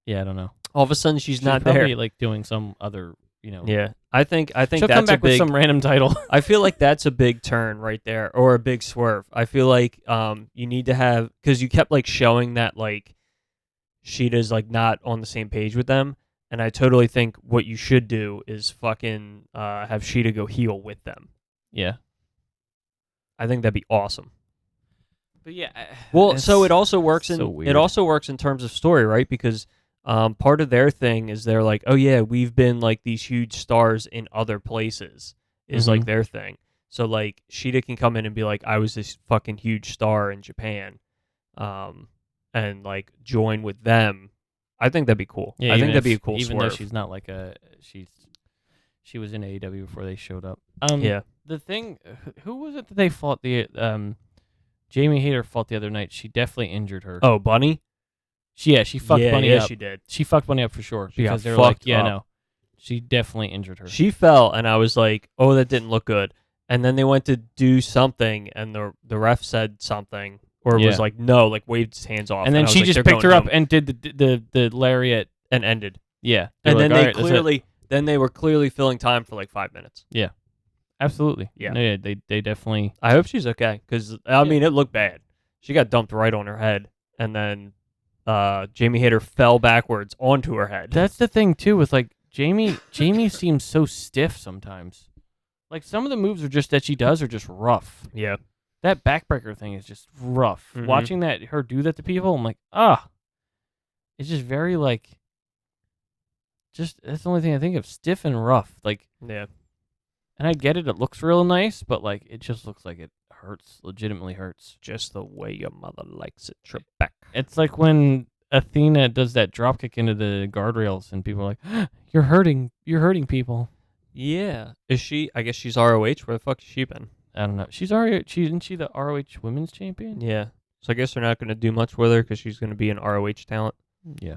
Yeah, I don't know. All of a sudden she's not probably there. like doing some other, Yeah. I think she'll that's come back a big with some random title. I feel like that's a big turn right there, or a big swerve. I feel like you need to have, because you kept like showing that like Sheeta's like not on the same page with them, and I totally think what you should do is fucking have Sheeta go heel with them. Yeah, I think that'd be awesome. but yeah. Well, so it also works so in weird. it also works in terms of story, right? Because part of their thing is they're like, oh yeah, we've been like these huge stars in other places, is like their thing. So like Sheeta can come in and be like, I was this fucking huge star in Japan, and like join with them. I think that'd be cool. Yeah, I think that'd be a cool even swerve. though she's not like she was in AEW before they showed up. Yeah. The thing, who was it that they fought the Jamie Hayter fought the other night? She definitely injured her. Oh, Bunny? She fucked Bunny yeah, up. she did. She fucked Bunny up for sure She got because they were like, fucked yeah, up. no, she definitely injured her. She fell, and I was like, oh, that didn't look good. And then they went to do something, and the ref said something, or Yeah. was like, no, like waved his hands off. and then I was she like, just "They're picked going her up home," and did the lariat. and ended. Yeah, And were then like, they "All right, that's it." then they were clearly filling time for like 5 minutes. Absolutely. Yeah. No, yeah, they definitely. I hope she's okay, because I mean, it looked bad. She got dumped right on her head, and then Jamie Hayter fell backwards onto her head. That's the thing too with like Jamie. Jamie seems so stiff sometimes. Like some of the moves are just that she does are just rough. Yeah. That backbreaker thing is just rough. Mhm. Watching her do that to people, I'm like, it's just very like. Just that's the only thing I think of, stiff and rough. Like, Yeah. and I get it. It looks real nice, but like it just looks like it hurts. Legitimately hurts. Just the way your mother likes it, Trebek. It's like when Athena does that dropkick into the guardrails, and people are like, "You're hurting people." Yeah. Is she? I guess she's ROH. Where the fuck has she been? I don't know. Isn't she the ROH Women's Champion? Yeah. So I guess they're not going to do much with her because she's going to be an ROH talent. Yeah.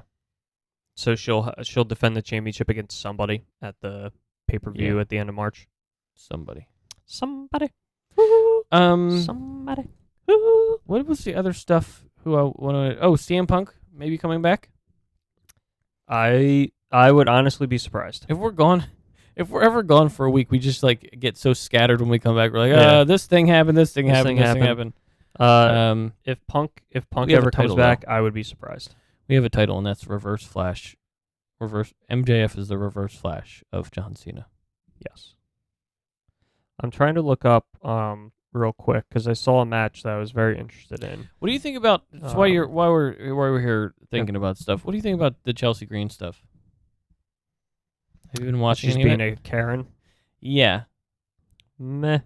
So she'll defend the championship against somebody at the pay-per-view Yeah. at the end of March. Somebody. Somebody. Somebody. What was the other stuff? Who I wanted? Oh, CM Punk maybe coming back. I would honestly be surprised. If we're ever gone for a week, we just like get so scattered when we come back. We're like, Yeah. this thing happened, this thing This happened, thing this thing happened. happened. If Punk we have ever a comes title, back, I would be surprised. We have a title, and that's Reverse Flash. MJF is the Reverse Flash of John Cena. Yes. I'm trying to look up real quick because I saw a match that I was very interested in. What do you think about? That's why we're here thinking about stuff. What do you think about the Chelsea Green stuff? Have you been watching She's any of being it? a Karen. Yeah. Meh.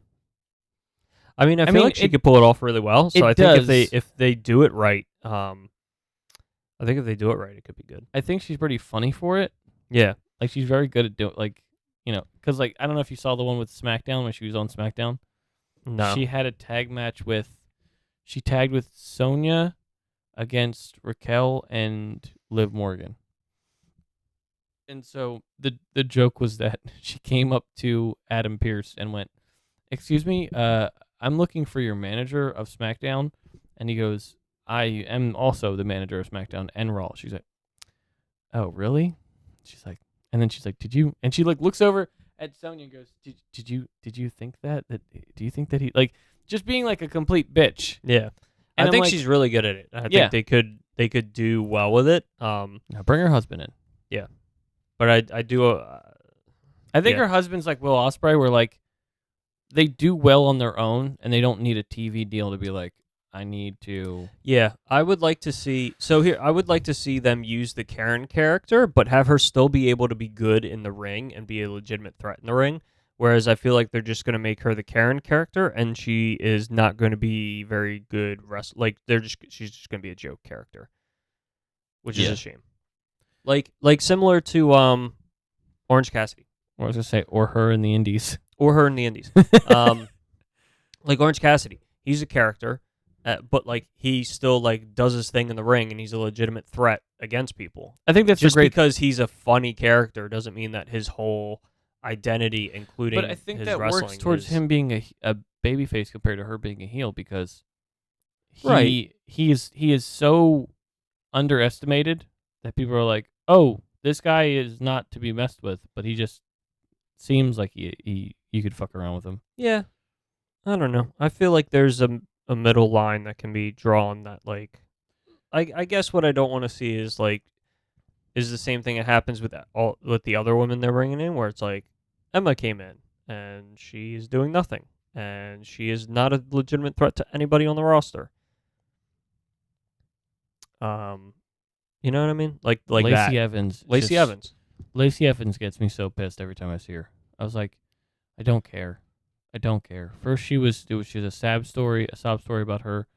I mean, I feel mean, like she could pull it off really well. So it I think does. if they do it right, I think if they do it right, it could be good. I think she's pretty funny for it. Yeah. Like she's very good at doing because like I don't know if you saw the one with SmackDown when she was on SmackDown. No. She had a tag match she tagged with Sonya against Raquel and Liv Morgan. And so the joke was that she came up to Adam Pearce and went, "Excuse me, I'm looking for your manager of SmackDown." And he goes, "I am also the manager of SmackDown and Raw." She's like, "Oh, really?" She's like, and then she's like, "Did you?" And she like looks over at Sonya and goes, "Did you think that do you think that he like just being like a complete bitch?" Yeah. And I I'm think like, she's really good at it. I Yeah. think they could do well with it. Now bring her husband in. But I do. I think Yeah. her husband's like Will Ospreay, where like they do well on their own and they don't need a TV deal to be like, I need to. Yeah, I would like to see. So here, I would like to see them use the Karen character, but have her still be able to be good in the ring and be a legitimate threat in the ring. Whereas I feel like they're just going to make her the Karen character, and she is not going to be very good. Like she's just going to be a joke character. which is a shame. Like similar to Orange Cassidy. I was gonna say, or her in the Indies. Or her in the Indies. Like Orange Cassidy. He's a character, but like he still like does his thing in the ring, and he's a legitimate threat against people. I think that's just a great. because he's a funny character doesn't mean that his whole identity, including But I think his that wrestling, works towards him being a babyface compared to her being a heel because Right. he is so underestimated that people are like, oh, this guy is not to be messed with, but he just seems like you could fuck around with him. Yeah. I don't know. I feel like there's a middle line that can be drawn that like I guess what I don't want to see is like is the same thing that happens with the other women they're bringing in, where it's like Emma came in and she's doing nothing and she is not a legitimate threat to anybody on the roster. You know what I mean? Like Lacey that. Evans. Lacey Evans. Lacey Evans gets me so pissed every time I see her. I was like, I don't care. I don't care. First she was a sob story about her,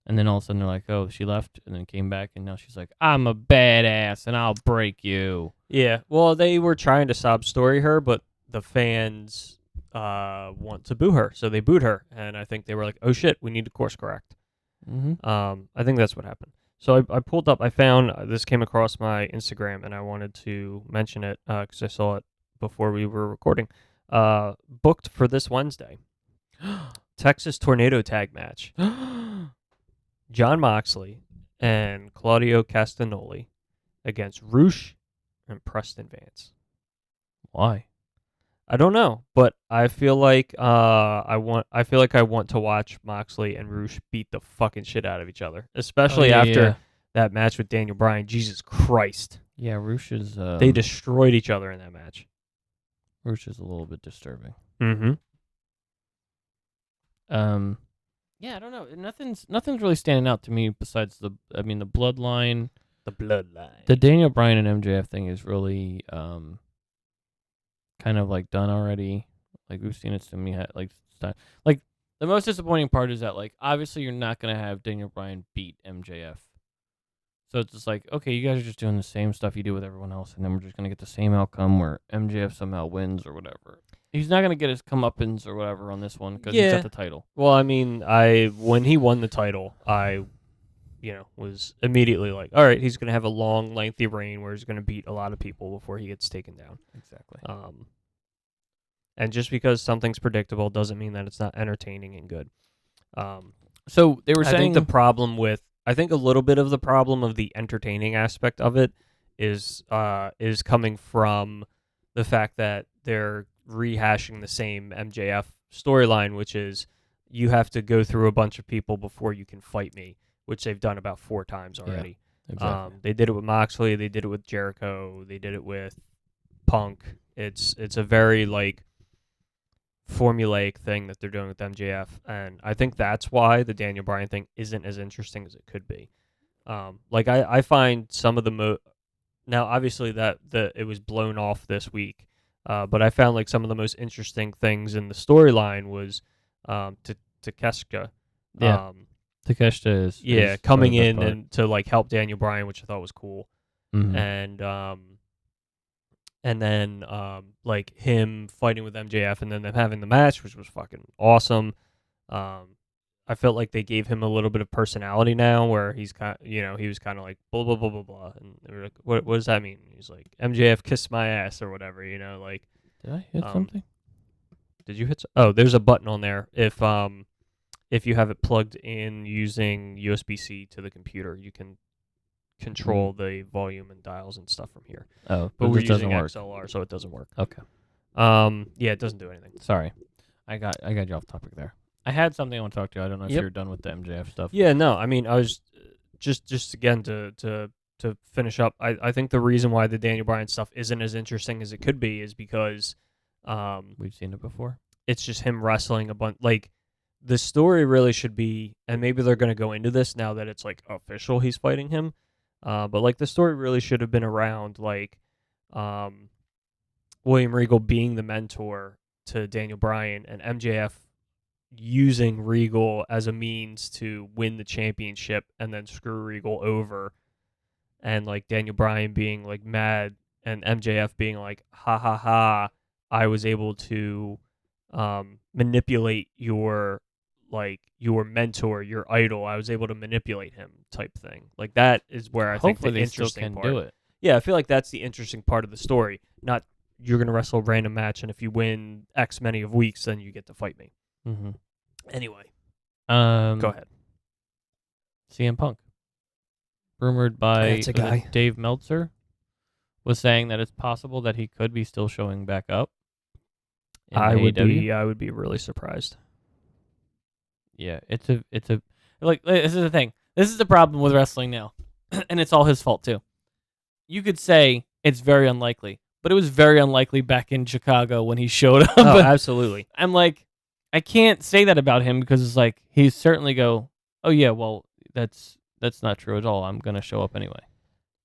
and then all of a sudden they're like, oh, she left and then came back, and now she's like, I'm a badass and I'll break you. Yeah. Well, they were trying to sob story her, but the fans want to boo her, so they booed her, and I think they were like, oh shit, we need to course correct. Mm-hmm. I think that's what happened. So I pulled up. I found this came across my Instagram, and I wanted to mention it because I saw it before we were recording. Booked for this Wednesday, Texas Tornado Tag Match. John Moxley and Claudio Castagnoli against Roosh and Preston Vance. Why? I don't know, but I feel like I want to watch Moxley and Roosh beat the fucking shit out of each other, especially after that match with Daniel Bryan. Jesus Christ. Yeah, Roosh is They destroyed each other in that match. Roosh is a little bit disturbing. Mm-hmm. Yeah, I don't know. Nothing's really standing out to me besides the bloodline. The bloodline. The Daniel Bryan and MJF thing is really kind of like done already. Like we've seen it to me like the most disappointing part is that like obviously you're not gonna have Daniel Bryan beat MJF. So it's just like, okay, you guys are just doing the same stuff you do with everyone else, and then we're just gonna get the same outcome where MJF somehow wins or whatever. He's not gonna get his comeuppance or whatever on this one because he's got the title. Well, I mean, when he won the title, I was immediately like, all right, he's gonna have a long, lengthy reign where he's gonna beat a lot of people before he gets taken down. Exactly. And just because something's predictable doesn't mean that it's not entertaining and good. So they were saying I think a little bit of the problem of the entertaining aspect of it is coming from the fact that they're rehashing the same MJF storyline, which is you have to go through a bunch of people before you can fight me, which they've done about 4 times already. Yeah, exactly. They did it with Moxley, they did it with Jericho, they did it with Punk. It's a very like formulaic thing that they're doing with MJF, and I think that's why the Daniel Bryan thing isn't as interesting as it could be. Like I find some of the now obviously that it was blown off this week, but I found like some of the most interesting things in the storyline was Takeshita. Yeah, Takeshita is coming in and to like help Daniel Bryan, which I thought was cool, mm-hmm. and then like him fighting with MJF and then them having the match, which was fucking awesome. I felt like they gave him a little bit of personality now, where he's he was kind of like blah blah blah blah blah, and they were like, what does that mean? He's like, MJF kissed my ass or whatever, like. Did I hit something? Did you hit? Oh, there's a button on there. If you have it plugged in using USB-C to the computer, you can control the volume and dials and stuff from here. Oh, but we're using work. XLR, so it doesn't work. Okay. Yeah, it doesn't do anything. Sorry, I got you off topic there. I had something I want to talk to you. I don't know if you're done with the MJF stuff. Yeah, no. I mean, I was just again to finish up. I think the reason why the Daniel Bryan stuff isn't as interesting as it could be is because we've seen it before. It's just him wrestling a bunch. Like the story really should be, and maybe they're going to go into this now that it's like official. He's fighting him. But like the story really should have been around like William Regal being the mentor to Daniel Bryan and MJF using Regal as a means to win the championship and then screw Regal over and like Daniel Bryan being like mad and MJF being like, ha ha ha, I was able to manipulate your mentor, your idol. I was able to manipulate him type thing. Like that is where I think Hopefully the they still interesting can part. do it. Yeah, I feel like that's the interesting part of the story. Not you're going to wrestle a random match, and if you win X many of weeks, then you get to fight me. Mm-hmm. Anyway, Go ahead. CM Punk, rumored by That's a guy. Dave Meltzer, was saying that it's possible that he could be still showing back up. In I AEW. would be really surprised. Yeah, it's a like this is the thing. This is the problem with wrestling now, and it's all his fault too. You could say it's very unlikely, but it was very unlikely back in Chicago when he showed up. Oh, absolutely. I'm like, I can't say that about him because it's like he certainly go, oh yeah, well that's not true at all. I'm gonna show up anyway.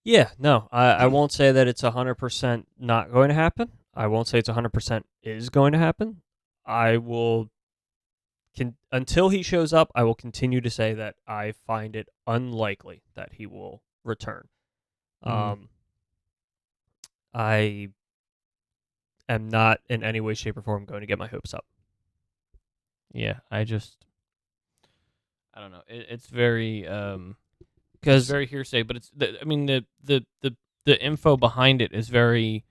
Yeah, no, I won't say that it's 100% not going to happen. I won't say it's 100% is going to happen. I will, until he shows up, I will continue to say that I find it unlikely that he will return. I am not in any way, shape, or form going to get my hopes up. Yeah, I don't know. It's very it's Because very hearsay, but it's the info behind it is very.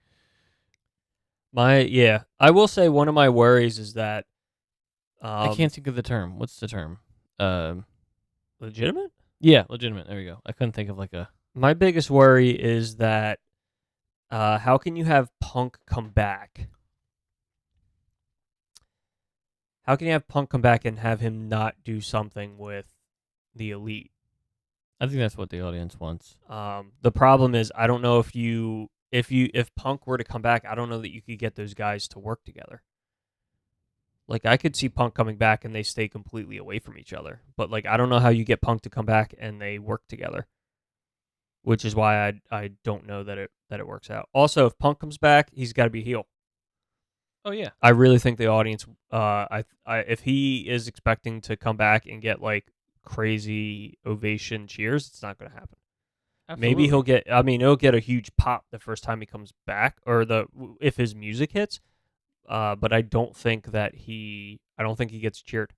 I will say one of my worries is that I can't think of the term. What's the term? legitimate. Yeah, legitimate. There we go. I couldn't think of like a. My biggest worry is that how can you have Punk come back? How can you have Punk come back and have him not do something with the Elite? I think that's what the audience wants. The problem is I don't know if Punk were to come back, I don't know that you could get those guys to work together. Like I could see Punk coming back and they stay completely away from each other, but like I don't know how you get Punk to come back and they work together. Which is why I don't know that it works out. Also, if Punk comes back, he's got to be heel. Oh yeah, I really think the audience, if he is expecting to come back and get like crazy ovation cheers, it's not going to happen. absolutely. Maybe he'll get a huge pop the first time he comes back, or if his music hits. But I don't think he gets cheered.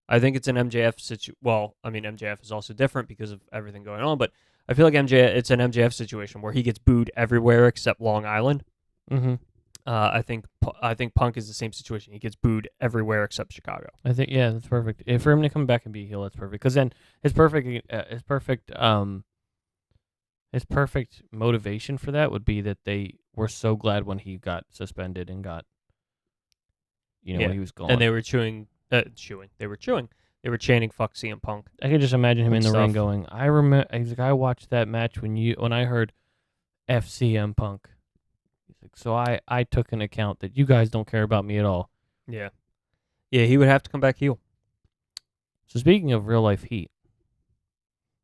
I think it's an MJF situation. Well, I mean, MJF is also different because of everything going on, but I feel like it's an MJF situation where he gets booed everywhere except Long Island. Mm-hmm. I think Punk is the same situation. He gets booed everywhere except Chicago. I think that's perfect. If for him to come back and be a heel, that's perfect. Because then his perfect motivation for that would be that they were so glad when he got suspended and got, when he was gone. And they were chewing. They were chewing. They were chanting "fuck CM Punk." I could just imagine him in and the ring stuff. going, "I remember." He's like, "I watched that match when I heard FCM Punk." He's like, "So I took an account that you guys don't care about me at all." Yeah, he would have to come back heel. So speaking of real life heat,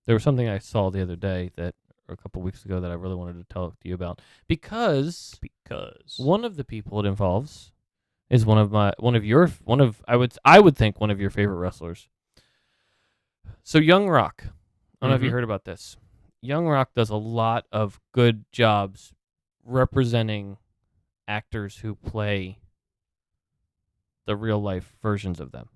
there was something I saw the other day or a couple weeks ago that I really wanted to talk to you about because one of the people it involves is I would think one of your favorite wrestlers. So Young Rock, I don't know if you heard about this. Young Rock does a lot of good jobs representing actors who play the real life versions of them.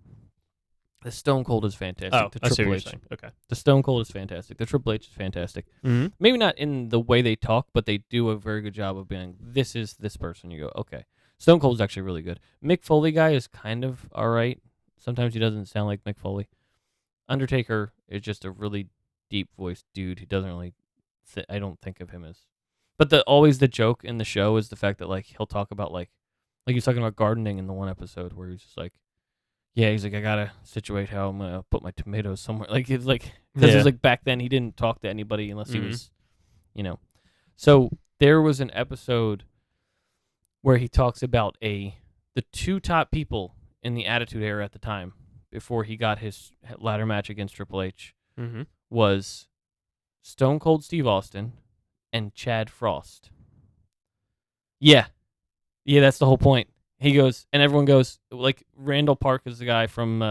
The Stone Cold is fantastic. Oh, the I see Triple what H. you're saying. Okay. The Stone Cold is fantastic. The Triple H is fantastic. Mm-hmm. Maybe not in the way they talk, but they do a very good job of being, this is this person. You go, okay. Stone Cold's actually really good. Mick Foley guy is kind of all right. Sometimes he doesn't sound like Mick Foley. Undertaker is just a really deep voiced dude. He doesn't really, I don't think of him as. But always the joke in the show is the fact that like he'll talk about like he's talking about gardening in the one episode where he's just like, yeah, he's like, I gotta situate how I'm gonna put my tomatoes somewhere. Like it's like because it's like back then he didn't talk to anybody unless he was, So there was an episode where he talks about the two top people in the Attitude Era at the time before he got his ladder match against Triple H was Stone Cold Steve Austin and Chad Frost. Yeah, that's the whole point. He goes, and everyone goes, like, Randall Park is the guy from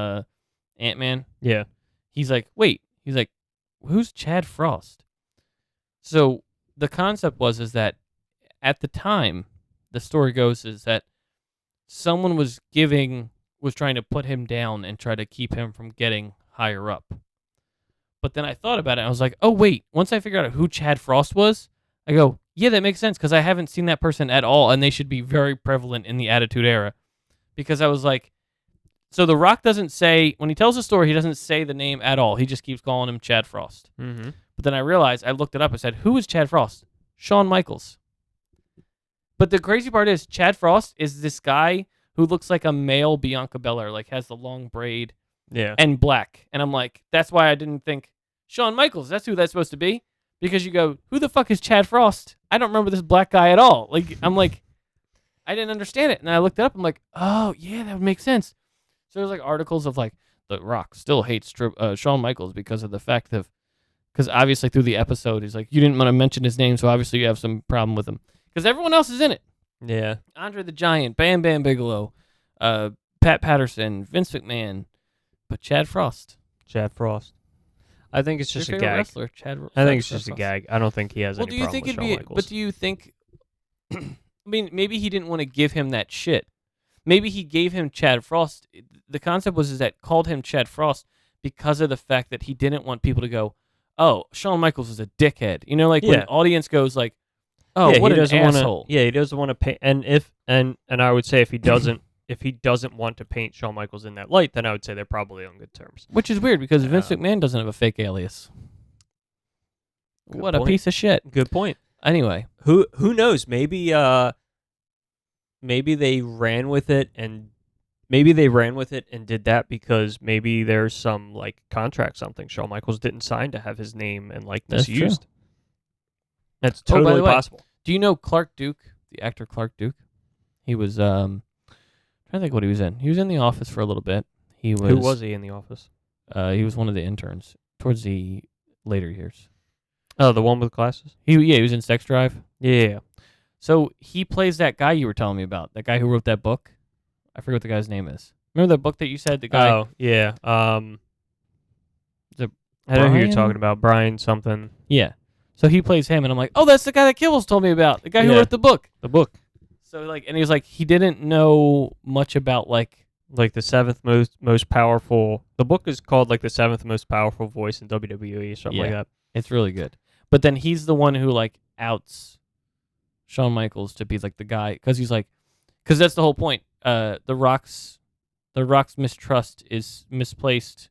Ant-Man. Yeah. He's like, wait. He's like, who's Chad Frost? So the concept is that at the time, the story goes is that someone was trying to put him down and try to keep him from getting higher up. But then I thought about it. And I was like, oh wait. Once I figured out who Chad Frost was, I go, yeah, that makes sense because I haven't seen that person at all, and they should be very prevalent in the Attitude Era. Because I was like, so The Rock doesn't say when he tells a story, he doesn't say the name at all. He just keeps calling him Chad Frost. Mm-hmm. But then I realized, I looked it up. I said, who is Chad Frost? Shawn Michaels. But the crazy part is, Chad Frost is this guy who looks like a male Bianca Belair, like has the long braid and black. And I'm like, that's why I didn't think Shawn Michaels. That's who that's supposed to be. Because you go, who the fuck is Chad Frost? I don't remember this black guy at all. Like, I'm like, I didn't understand it. And I looked it up. I'm like, oh, yeah, that would make sense. So there's like articles of like, The Rock still hates Shawn Michaels because of the fact of, because obviously through the episode, he's like, you didn't want to mention his name, so obviously you have some problem with him. Because everyone else is in it. Yeah. Andre the Giant, Bam Bam Bigelow, Pat Patterson, Vince McMahon, but Chad Frost. Chad Frost. I think it's just Your a favorite gag. wrestler, I think it's just a gag. I don't think he has any do you problem think with it'd Shawn be? Michaels. But do you think? I mean, maybe he didn't want to give him that shit. Maybe he gave him Chad Frost. The concept was that called him Chad Frost because of the fact that he didn't want people to go, "Oh, Shawn Michaels is a dickhead." You know, like when an audience goes like, "Oh, what an asshole." He doesn't want to paint. And I would say if he doesn't want to paint Shawn Michaels in that light, then I would say they're probably on good terms. Which is weird because Vince McMahon doesn't have a fake alias. What a piece of shit. Good point. Anyway, who knows? Maybe they ran with it and did that because maybe there's some like contract something Shawn Michaels didn't sign to have his name and likeness used. That's totally possible. Do you know Clark Duke, the actor Clark Duke? He was trying to think what he was in. He was in The Office for a little bit. Who was he in The Office? He was one of the interns towards the later years. Oh, the one with glasses? He was in Sex Drive. Yeah. So he plays that guy you were telling me about, that guy who wrote that book. I forget what the guy's name is. Remember that book that you said, the guy? Oh, yeah. I know who you're talking about. Brian something. Yeah. So he plays him, and I'm like, oh, that's the guy that Kibbles told me about, the guy who wrote the book. The book. So like, and he was like, he didn't know much about like the seventh most powerful. The book is called like the seventh most powerful voice in WWE, or something like that. It's really good. But then he's the one who like outs Shawn Michaels to be like the guy because he's like, because that's the whole point. The Rock's mistrust is misplaced.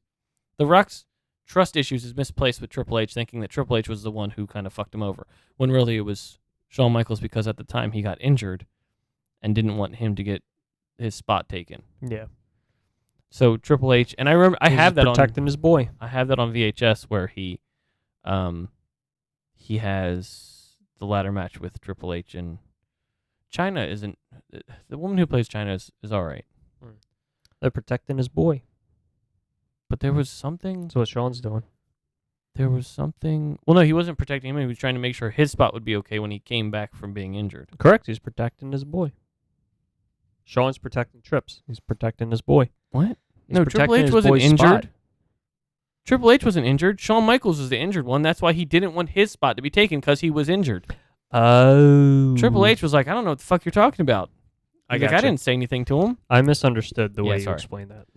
The Rock's trust issues is misplaced with Triple H, thinking that Triple H was the one who kind of fucked him over, when really it was Shawn Michaels because at the time he got injured and didn't want him to get his spot taken. Yeah. So Triple H, and I remember I have that protecting his boy. I have that on VHS where he has the ladder match with Triple H, and China isn't the woman who plays China is all right. They're protecting his boy. But there was something. That's what Shawn's doing. There was something. Well, no, he wasn't protecting him. He was trying to make sure his spot would be okay when he came back from being injured. Correct. He's protecting his boy. Shawn's protecting Trips. He's protecting his boy. What? He's no, Triple H wasn't injured. Spot. Triple H wasn't injured. Shawn Michaels was the injured one. That's why he didn't want his spot to be taken because he was injured. Oh. Triple H was like, I don't know what the fuck you're talking about. I didn't say anything to him. I misunderstood the way you explained that.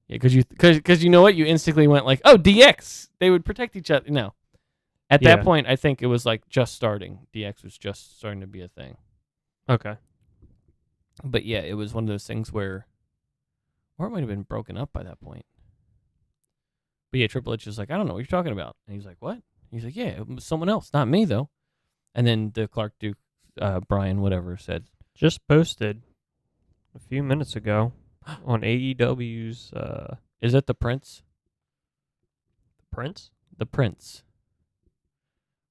Yeah, because you know what? You instantly went like, oh, DX. They would protect each other. No. At that point, I think it was like just starting. DX was just starting to be a thing. Okay. But yeah, it was one of those things where, or it might have been broken up by that point. But yeah, Triple H was like, I don't know what you're talking about. And he's like, what? He's like, yeah, it was someone else, not me though. And then the Clark Duke, Brian, whatever, said. Just posted a few minutes ago on AEW's. Is it the Prince? The Prince? The Prince.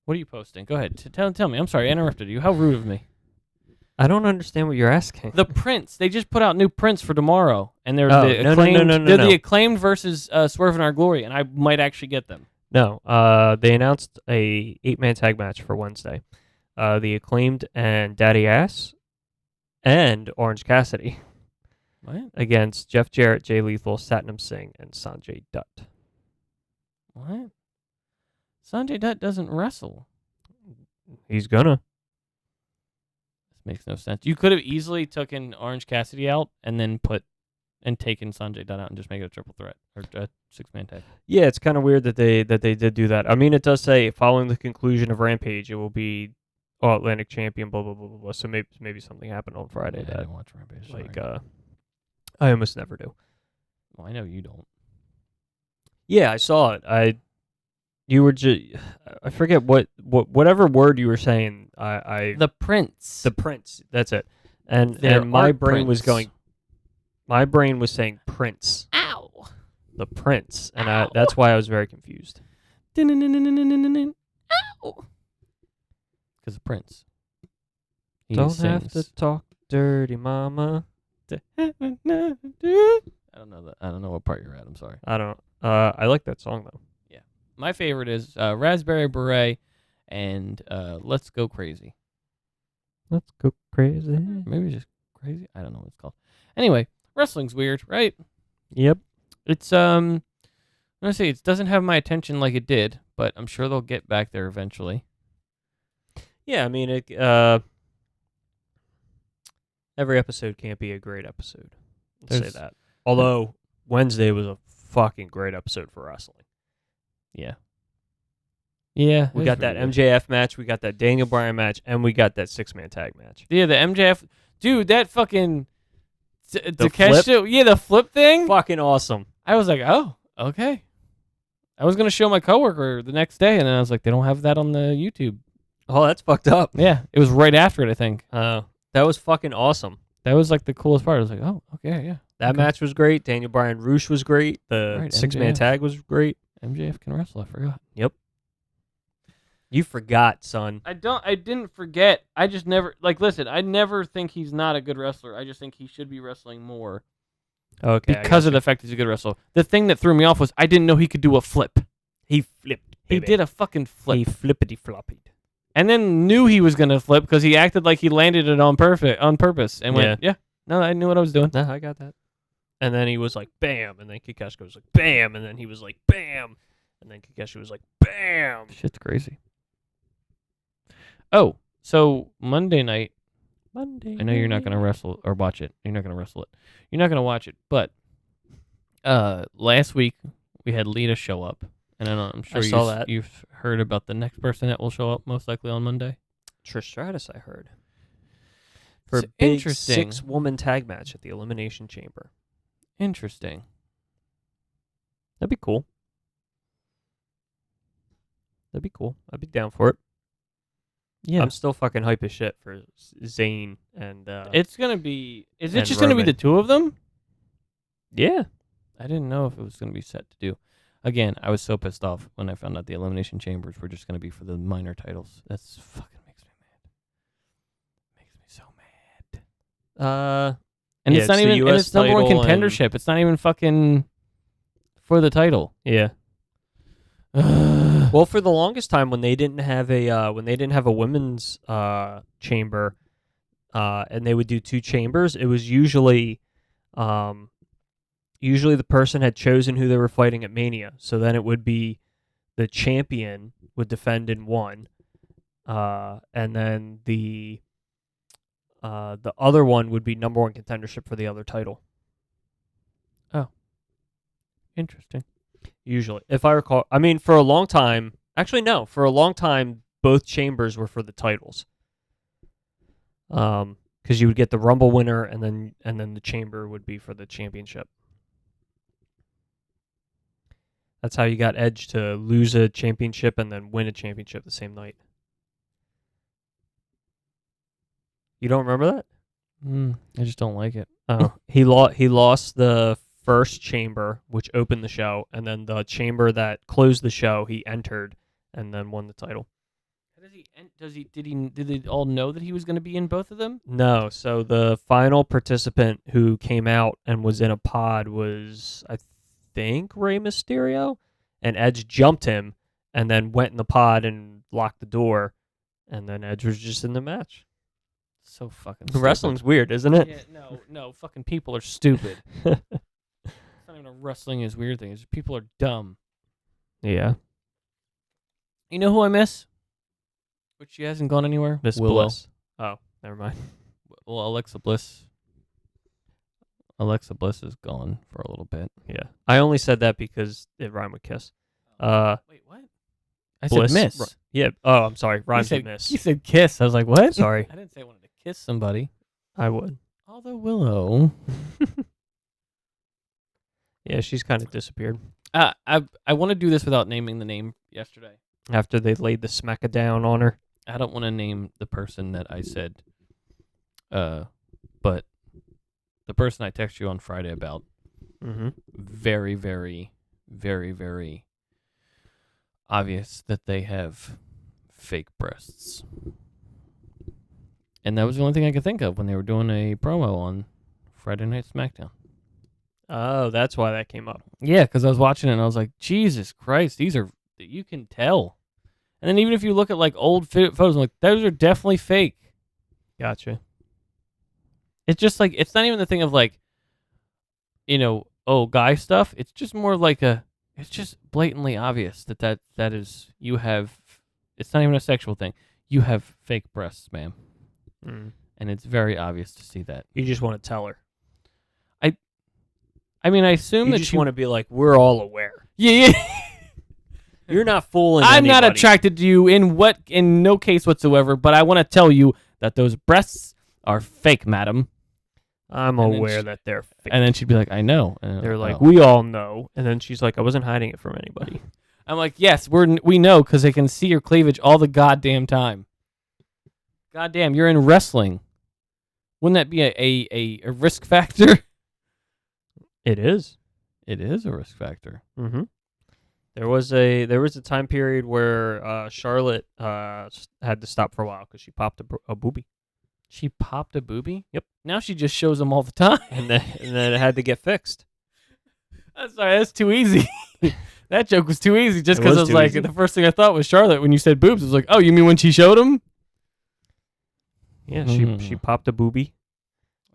What are you posting? Go ahead. Tell me. I'm sorry, I interrupted you. How rude of me. I don't understand what you're asking. The Prince. They just put out new Prince for tomorrow, and they're the acclaimed. No. They're the Acclaimed versus Swerve in Our Glory, and I might actually get them. No. They announced a 8-man tag match for Wednesday. The Acclaimed and Daddy Ass and Orange Cassidy. What? Against Jeff Jarrett, Jay Lethal, Satnam Singh, and Sanjay Dutt. What? Sanjay Dutt doesn't wrestle. He's gonna. This makes no sense. You could have easily taken Orange Cassidy out and then taken Sanjay Dutt out and just make it a triple threat or a 6-man tag. Yeah, it's kind of weird that they did do that. I mean, it does say following the conclusion of Rampage, it will be All Atlantic Champion. Blah blah blah blah. Blah. So maybe something happened on Friday I that didn't watch Rampage. Sorry. I almost never do. Well, I know you don't. Yeah, I saw it. You were just I forget whatever word you were saying. The Prince. The Prince. That's it. And There my are brain was Prince. going. My brain was saying Prince. Ow. The Prince, and Ow. that's why I was very confused. Ow. Because of Prince. He Don't sings. have to talk dirty, mama. I don't know that. I don't know what part you're at. I'm sorry. I don't. I like that song though. My favorite is Raspberry Beret and Let's Go Crazy. Let's go crazy. Maybe just crazy. I don't know what it's called. Anyway, wrestling's weird, right? Yep. It's I'm gonna say it doesn't have my attention like it did, but I'm sure they'll get back there eventually. Yeah, I mean, every episode can't be a great episode. Let's say that. Although Wednesday was a fucking great episode for wrestling. Yeah. Yeah. We got that MJF match, we got that Daniel Bryan match, and we got that 6-man tag match. Yeah, the MJF dude, that fucking The Takeshita, yeah, the flip thing. Fucking awesome. I was like, oh, okay. I was gonna show my coworker the next day, and then I was like, they don't have that on the YouTube. Oh, that's fucked up. Yeah, it was right after it, I think. That was fucking awesome. That was like the coolest part. I was like, oh, okay, yeah. That Okay. match was great. Daniel Bryan Roosh was great. The Right, 6-man MJF. tag was great. MJF can wrestle. I forgot. You forgot, son. I didn't forget. I just never listen. I never think he's not a good wrestler. I just think he should be wrestling more Okay. because of the fact he's a good wrestler. The thing that threw me off was I didn't know he could do a flip. he flipped. He did a fucking flip. He flippity floppied. And then knew he was gonna flip because he acted like he landed it on purpose and went, yeah, no, I knew what I was doing. Nah, I got that. And then he was like, bam. And then Kakashi was like, bam. And then he was like, bam. And then Kakashi was like, bam. Shit's crazy. Oh, so Monday night, Monday. I know you're not gonna wrestle or watch it. You're not gonna wrestle it. You're not gonna watch it. But last week we had Lita show up, and I'm sure I saw that. You've heard about the next person that will show up most likely on Monday. Trish Stratus, I heard. For It's a big interesting. 6-woman tag match at the Elimination Chamber. Interesting. That'd be cool. That'd be cool. I'd be down for it. Yeah, I'm still fucking hype as shit for Zayn and it's gonna be. Is it and just gonna be Roman. the two of them? yeah. I didn't know if it was gonna be set to do. Again, I was so pissed off when I found out the Elimination Chambers were just gonna be for the minor titles. That's fucking makes me mad. Makes me so mad. And Yeah, it's not it's the even. And US it's number one title and- contendership. It's not even fucking for the title. Yeah. Well, for the longest time, when they didn't have a women's chamber, and they would do 2 chambers, it was usually the person had chosen who they were fighting at Mania. So then it would be the champion would defend in one, and then the other one would be number one contendership for the other title. Interesting. Usually, if I recall, I mean, for a long time, actually no, for a long time, both chambers were for the titles. Because you would get the Rumble winner, and then the chamber would be for the championship. That's how you got Edge to lose a championship and then win a championship the same night. You don't remember that? I just don't like it. Oh, he lost the first chamber, which opened the show, and then the chamber that closed the show, he entered and then won the title. Did they all know that he was going to be in both of them? No, so the final participant who came out and was in a pod was, I think, Rey Mysterio, and Edge jumped him and then went in the pod and locked the door, and then Edge was just in the match. So fucking stupid. Wrestling's weird, isn't it? Yeah, no, fucking people are stupid. It's not even a wrestling is weird thing. It's just people are dumb. Yeah. You know who I miss? But she hasn't gone anywhere. Miss Willow. Bliss. Oh, never mind. Well, Alexa Bliss. Alexa Bliss is gone for a little bit. Yeah, I only said that because it rhymed with kiss. Wait, what? I Bliss, said miss. Yeah. Oh, I'm sorry. Rhymes said, with miss. You said kiss. I was like, what? Sorry. I didn't say I wanted to kiss somebody. I would. Although Willow. Yeah, she's kind of disappeared I want to do this without naming the name yesterday. after they laid the smack down on her. I don't want to name the person that I said. But the person I texted you on Friday about. Mm-hmm. Very, very, very, very obvious that they have fake breasts. And that was the only thing I could think of when they were doing a promo on Friday Night SmackDown. Oh, that's why that came up. Yeah, because I was watching it and I was like, Jesus Christ, you can tell. And then even if you look at like old photos, I'm like, those are definitely fake. Gotcha. It's just like, it's not even the thing of like, guy stuff. It's just more like it's just blatantly obvious that is, you have, it's not even a sexual thing. You have fake breasts, ma'am. Mm. And it's very obvious to see that. You just want to tell her. I mean, I assume You that just want to be like, we're all aware. Yeah. You're not fooling I'm not anybody. attracted to you in no case whatsoever, but I want to tell you that those breasts are fake, madam. I'm And then aware that they're fake. And then she'd be like, I know. And They're like, "Oh." we all know. And then she's like, I wasn't hiding it from anybody. I'm like, yes, we know because they can see your cleavage all the goddamn time. Goddamn, you're in wrestling. Wouldn't that be a risk factor? It is. It is a risk factor. Mm-hmm. There was a time period where Charlotte had to stop for a while because she popped a boobie. She popped a boobie? Yep. Now she just shows them all the time. And then it had to get fixed. I'm sorry, that's too easy. That joke was too easy just It because was I was too like, easy. the first thing I thought was Charlotte when you said boobs. I was like, oh, you mean when she showed them? Yeah, Mm. she popped a boobie.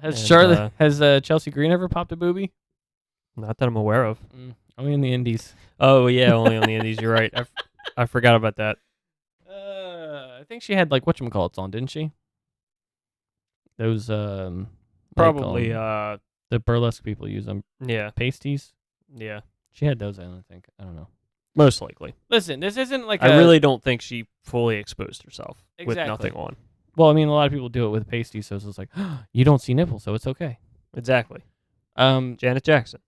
Has Chelsea Green ever popped a boobie? Not that I'm aware of. Only in the Indies. Oh yeah, only on the Indies. You're right. I forgot about that. I think she had like whatchamacallits on, didn't she? Those Probably. the burlesque people use them. Yeah. Pasties. Yeah. She had those, I don't think. I don't know. Most likely. Listen, this isn't like I really don't think she fully exposed herself with Exactly. nothing on. Well, I mean, a lot of people do it with pasties, so it's just like, you don't see nipples, so it's okay. Exactly. Janet Jackson.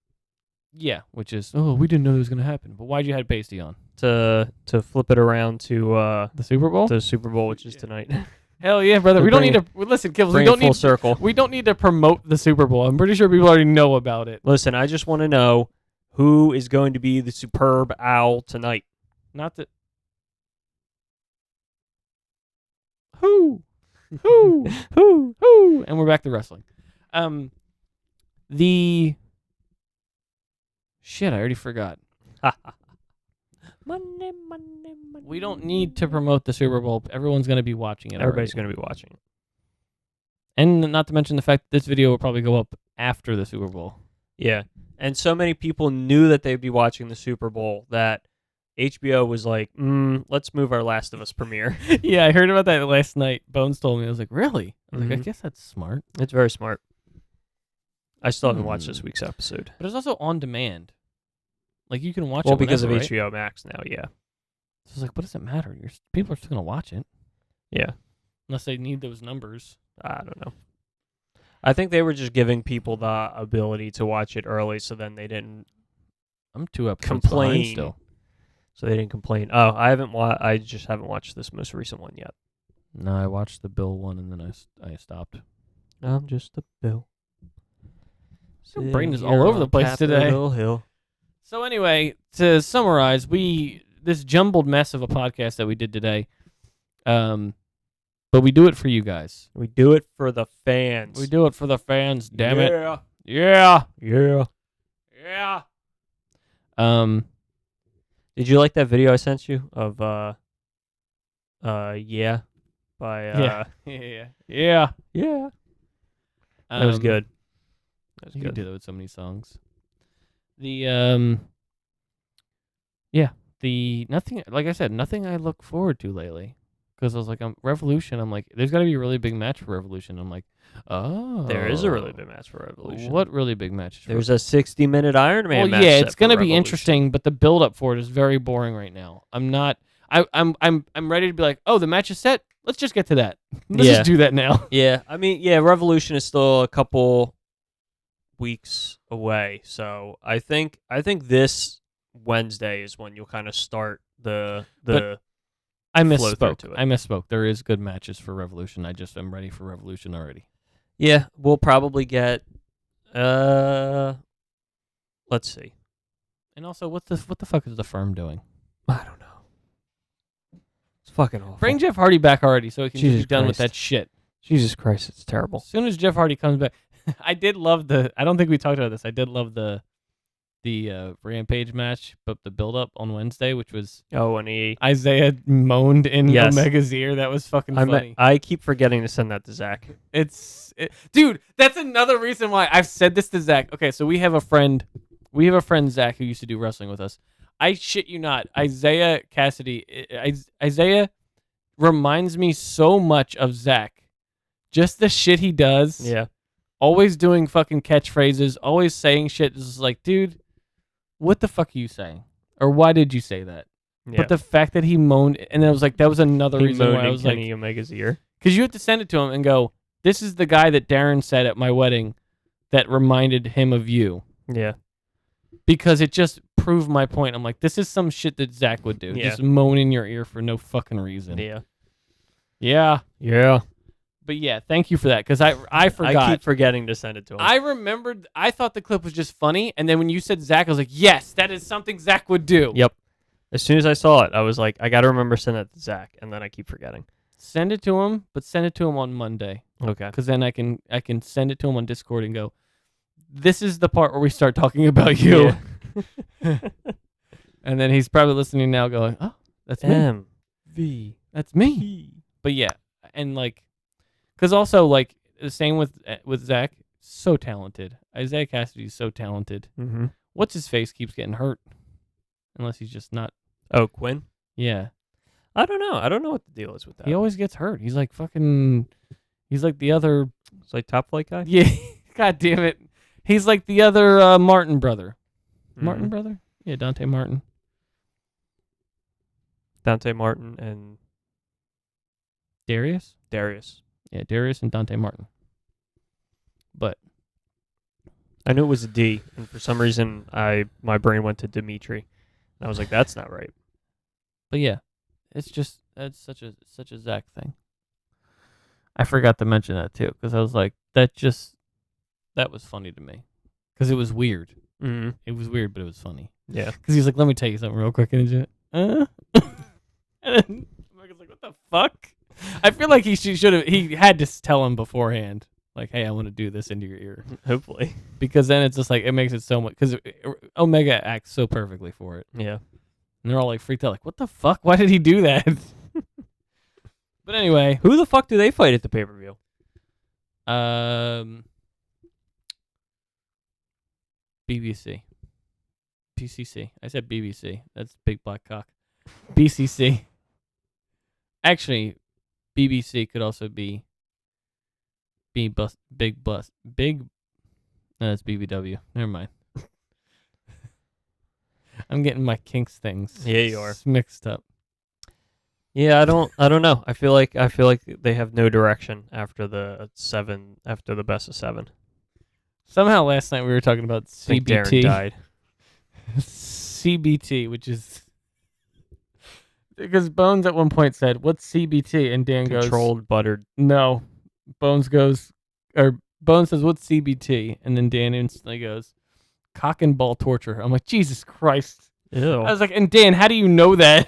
Yeah, which is, we didn't know it was going to happen. But why'd you have pasty on? To flip it around to The Super Bowl? the Super Bowl, which is tonight. Hell yeah, brother. To We don't bring need to, listen, Kibbles, we Bring don't it full need, circle. we don't need to promote the Super Bowl. I'm pretty sure people already know about it. Listen, I just want to know who is going to be the superb owl tonight. Not that. Who? Who? Who? And we're back to wrestling. The shit, I already forgot. Monday. We don't need to promote the Super Bowl. Everyone's going to be watching it. Everybody's already. going to be watching. And not to mention the fact that this video will probably go up after the Super Bowl. Yeah. And so many people knew that they'd be watching the Super Bowl that HBO was like, let's move our Last of Us premiere. Yeah, I heard about that last night. Bones told me. I was like, really? I was like, I Mhm. guess that's smart. It's very smart. I still haven't watched this week's episode. But it's also on demand. Like, you can watch Well, it because whenever, of right? HBO Max now, yeah. So it's like, what does it matter? People are still going to watch it. Yeah. Unless they need those numbers. I don't know. I think they were just giving people the ability to watch it early so then they didn't I'm 2 episodes behind complain. still. So they didn't complain. Oh, I just haven't watched this most recent one yet. No, I watched the Bill one and then I stopped. I'm just a Bill. Your brain is Sitting all here over the on place today. Capitol Hill. So anyway, to summarize, this jumbled mess of a podcast that we did today, but we do it for you guys. We do it for the fans. We do it for the fans. Damn it! Yeah. Yeah, Yeah. yeah. Did you like that video I sent you of yeah by yeah. yeah. That was good. That was You can good. do that with so many songs. The nothing, like I said, nothing I look forward to lately. because I was like, Revolution. I'm like, there's got to be a really big match for Revolution. I'm like, oh, There is a really big match for Revolution. What really big match? There's a 60-minute Iron Man match. Yeah, set it's gonna for be Revolution. interesting, but the build up for it is very boring right now. I'm not. I'm ready to be like, oh, the match is set. Let's just get to that. Let's Yeah. just do that now. Yeah, I mean, Revolution is still a couple weeks away, so I think this Wednesday is when you'll kind of start the. I flow misspoke. through to it. I misspoke. There is good matches for Revolution. I just am ready for Revolution already. Yeah, we'll probably get. Let's see. And also, what the fuck is the firm doing? I don't know. It's fucking awful. Bring Jeff Hardy back already, so he can Jesus be done with Christ. that shit. Jesus Christ, it's terrible. As soon as Jeff Hardy comes back, I did love the. I don't think we talked about this. I did love the Rampage match, but the build up on Wednesday, which was and Isaiah moaned in Yes. Omega's ear. That was fucking funny. I keep forgetting to send that to Zach. Dude, that's another reason why I've said this to Zach. Okay, so we have a friend Zach who used to do wrestling with us. I shit you not, Isaiah Cassidy. Isaiah reminds me so much of Zach. Just the shit he does. Yeah. Always doing fucking catchphrases. Always saying shit. It's just like, dude, what the fuck are you saying? Or why did you say that? Yeah. But the fact that he moaned, and I was like, that was another he reason moaned why I in was Kenny like, Omega's ear. because you have to send it to him and go, this is the guy that Darren said at my wedding that reminded him of you. Yeah. Because it just proved my point. I'm like, this is some shit that Zach would do. Yeah. Just moan in your ear for no fucking reason. Yeah. Yeah. Yeah. But yeah, thank you for that. Because I forgot. I keep forgetting to send it to him. I remembered. I thought the clip was just funny. And then when you said Zach, I was like, yes, that is something Zach would do. Yep. As soon as I saw it, I was like, I got to remember to send that to Zach. And then I keep forgetting. Send it to him, but send it to him on Monday. Okay. Because then I can send it to him on Discord and go, this is the part where we start talking about you. Yeah. And then he's probably listening now going, oh, that's me. MV. That's me. But yeah, and like, because also like the same with Zach, so talented. Isaiah Cassidy is so talented. Mm-hmm. What's his face keeps getting hurt, unless he's just not. Oh, Quinn? Yeah, I don't know. I don't know what the deal is with that. he always gets hurt. He's like fucking. He's like the other. It's like Top Flight guy? Yeah, god damn it. He's like the other Martin brother. Mhm. Martin brother? Yeah, Dante Martin. Dante Martin and Darius? Darius. Yeah, Darius and Dante Martin. But I knew it was a D, and for some reason, my brain went to Dimitri. And I was like, that's not right. yeah, that's such a Zach thing. I forgot to mention that too because I was like, that was funny to me because it was weird. Mm-hmm. It was weird, but it was funny. Yeah. Because he's like, let me tell you something real quick, and he's like, and then Megan's like, what the fuck? I feel like he had to tell him beforehand, like, hey, I want to do this into your ear. Hopefully. Because then it's just like, it makes it so much, because Omega acts so perfectly for it. Yeah. And they're all like freaked out, like, what the fuck? Why did he do that? But anyway. Who the fuck do they fight at the pay-per-view? BBC. PCC. I said BBC. That's Big Black Cock. BCC. Actually, BBC could also be Big. No, that's BBW. Never mind. I'm getting my kinks things. Yeah, you are. Mixed up. Yeah, I don't know. I feel like they have no direction after the best of 7. Somehow last night we were talking about I think Darren CBT. died. CBT, which is because Bones at one point said, "What's CBT?" and Dan goes, Controlled buttered. "No." Bones says, "What's CBT?" and then Dan instantly goes, "Cock and ball torture." I'm like, Jesus Christ. Ew. I was like, and Dan, how do you know that?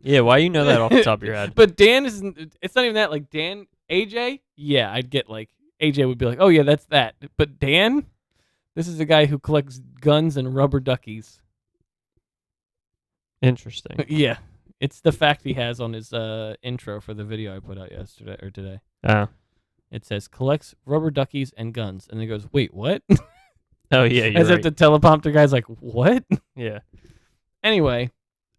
Yeah, why you know that off the top of your head? But Dan isn't. It's not even that. Like Dan, AJ, yeah, I'd get like AJ would be like, "Oh yeah, that's that." But Dan, this is a guy who collects guns and rubber duckies. Interesting. Yeah, it's the fact he has on his intro for the video I put out yesterday or today. Oh. It says collects rubber duckies and guns, and then goes, "Wait, what?" Oh yeah, you're As right. if the teleprompter guy's like, "What?" Yeah. Anyway,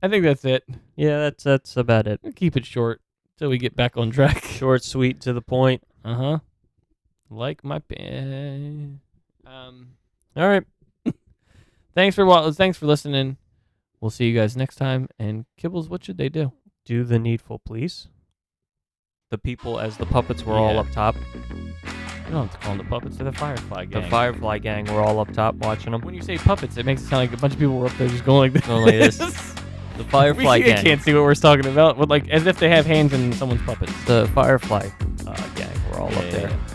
I think that's it. Yeah, that's about it. We'll keep it short. till we get back on track. Short, sweet, to the point. Like my pen. All right. Thanks for listening. We'll see you guys next time. And Kibbles, what should they do? Do the needful, please. The people as the puppets were all Yeah. up top. You don't have to call them the puppets. They're the Firefly gang. The Firefly gang were all up top watching them. When you say puppets, it makes it sound like a bunch of people were up there just going like this. Going like this. The Firefly We gang. can't see what we're talking about, but like as if they have hands in someone's puppets. The Firefly gang were all up Yeah, there. yeah.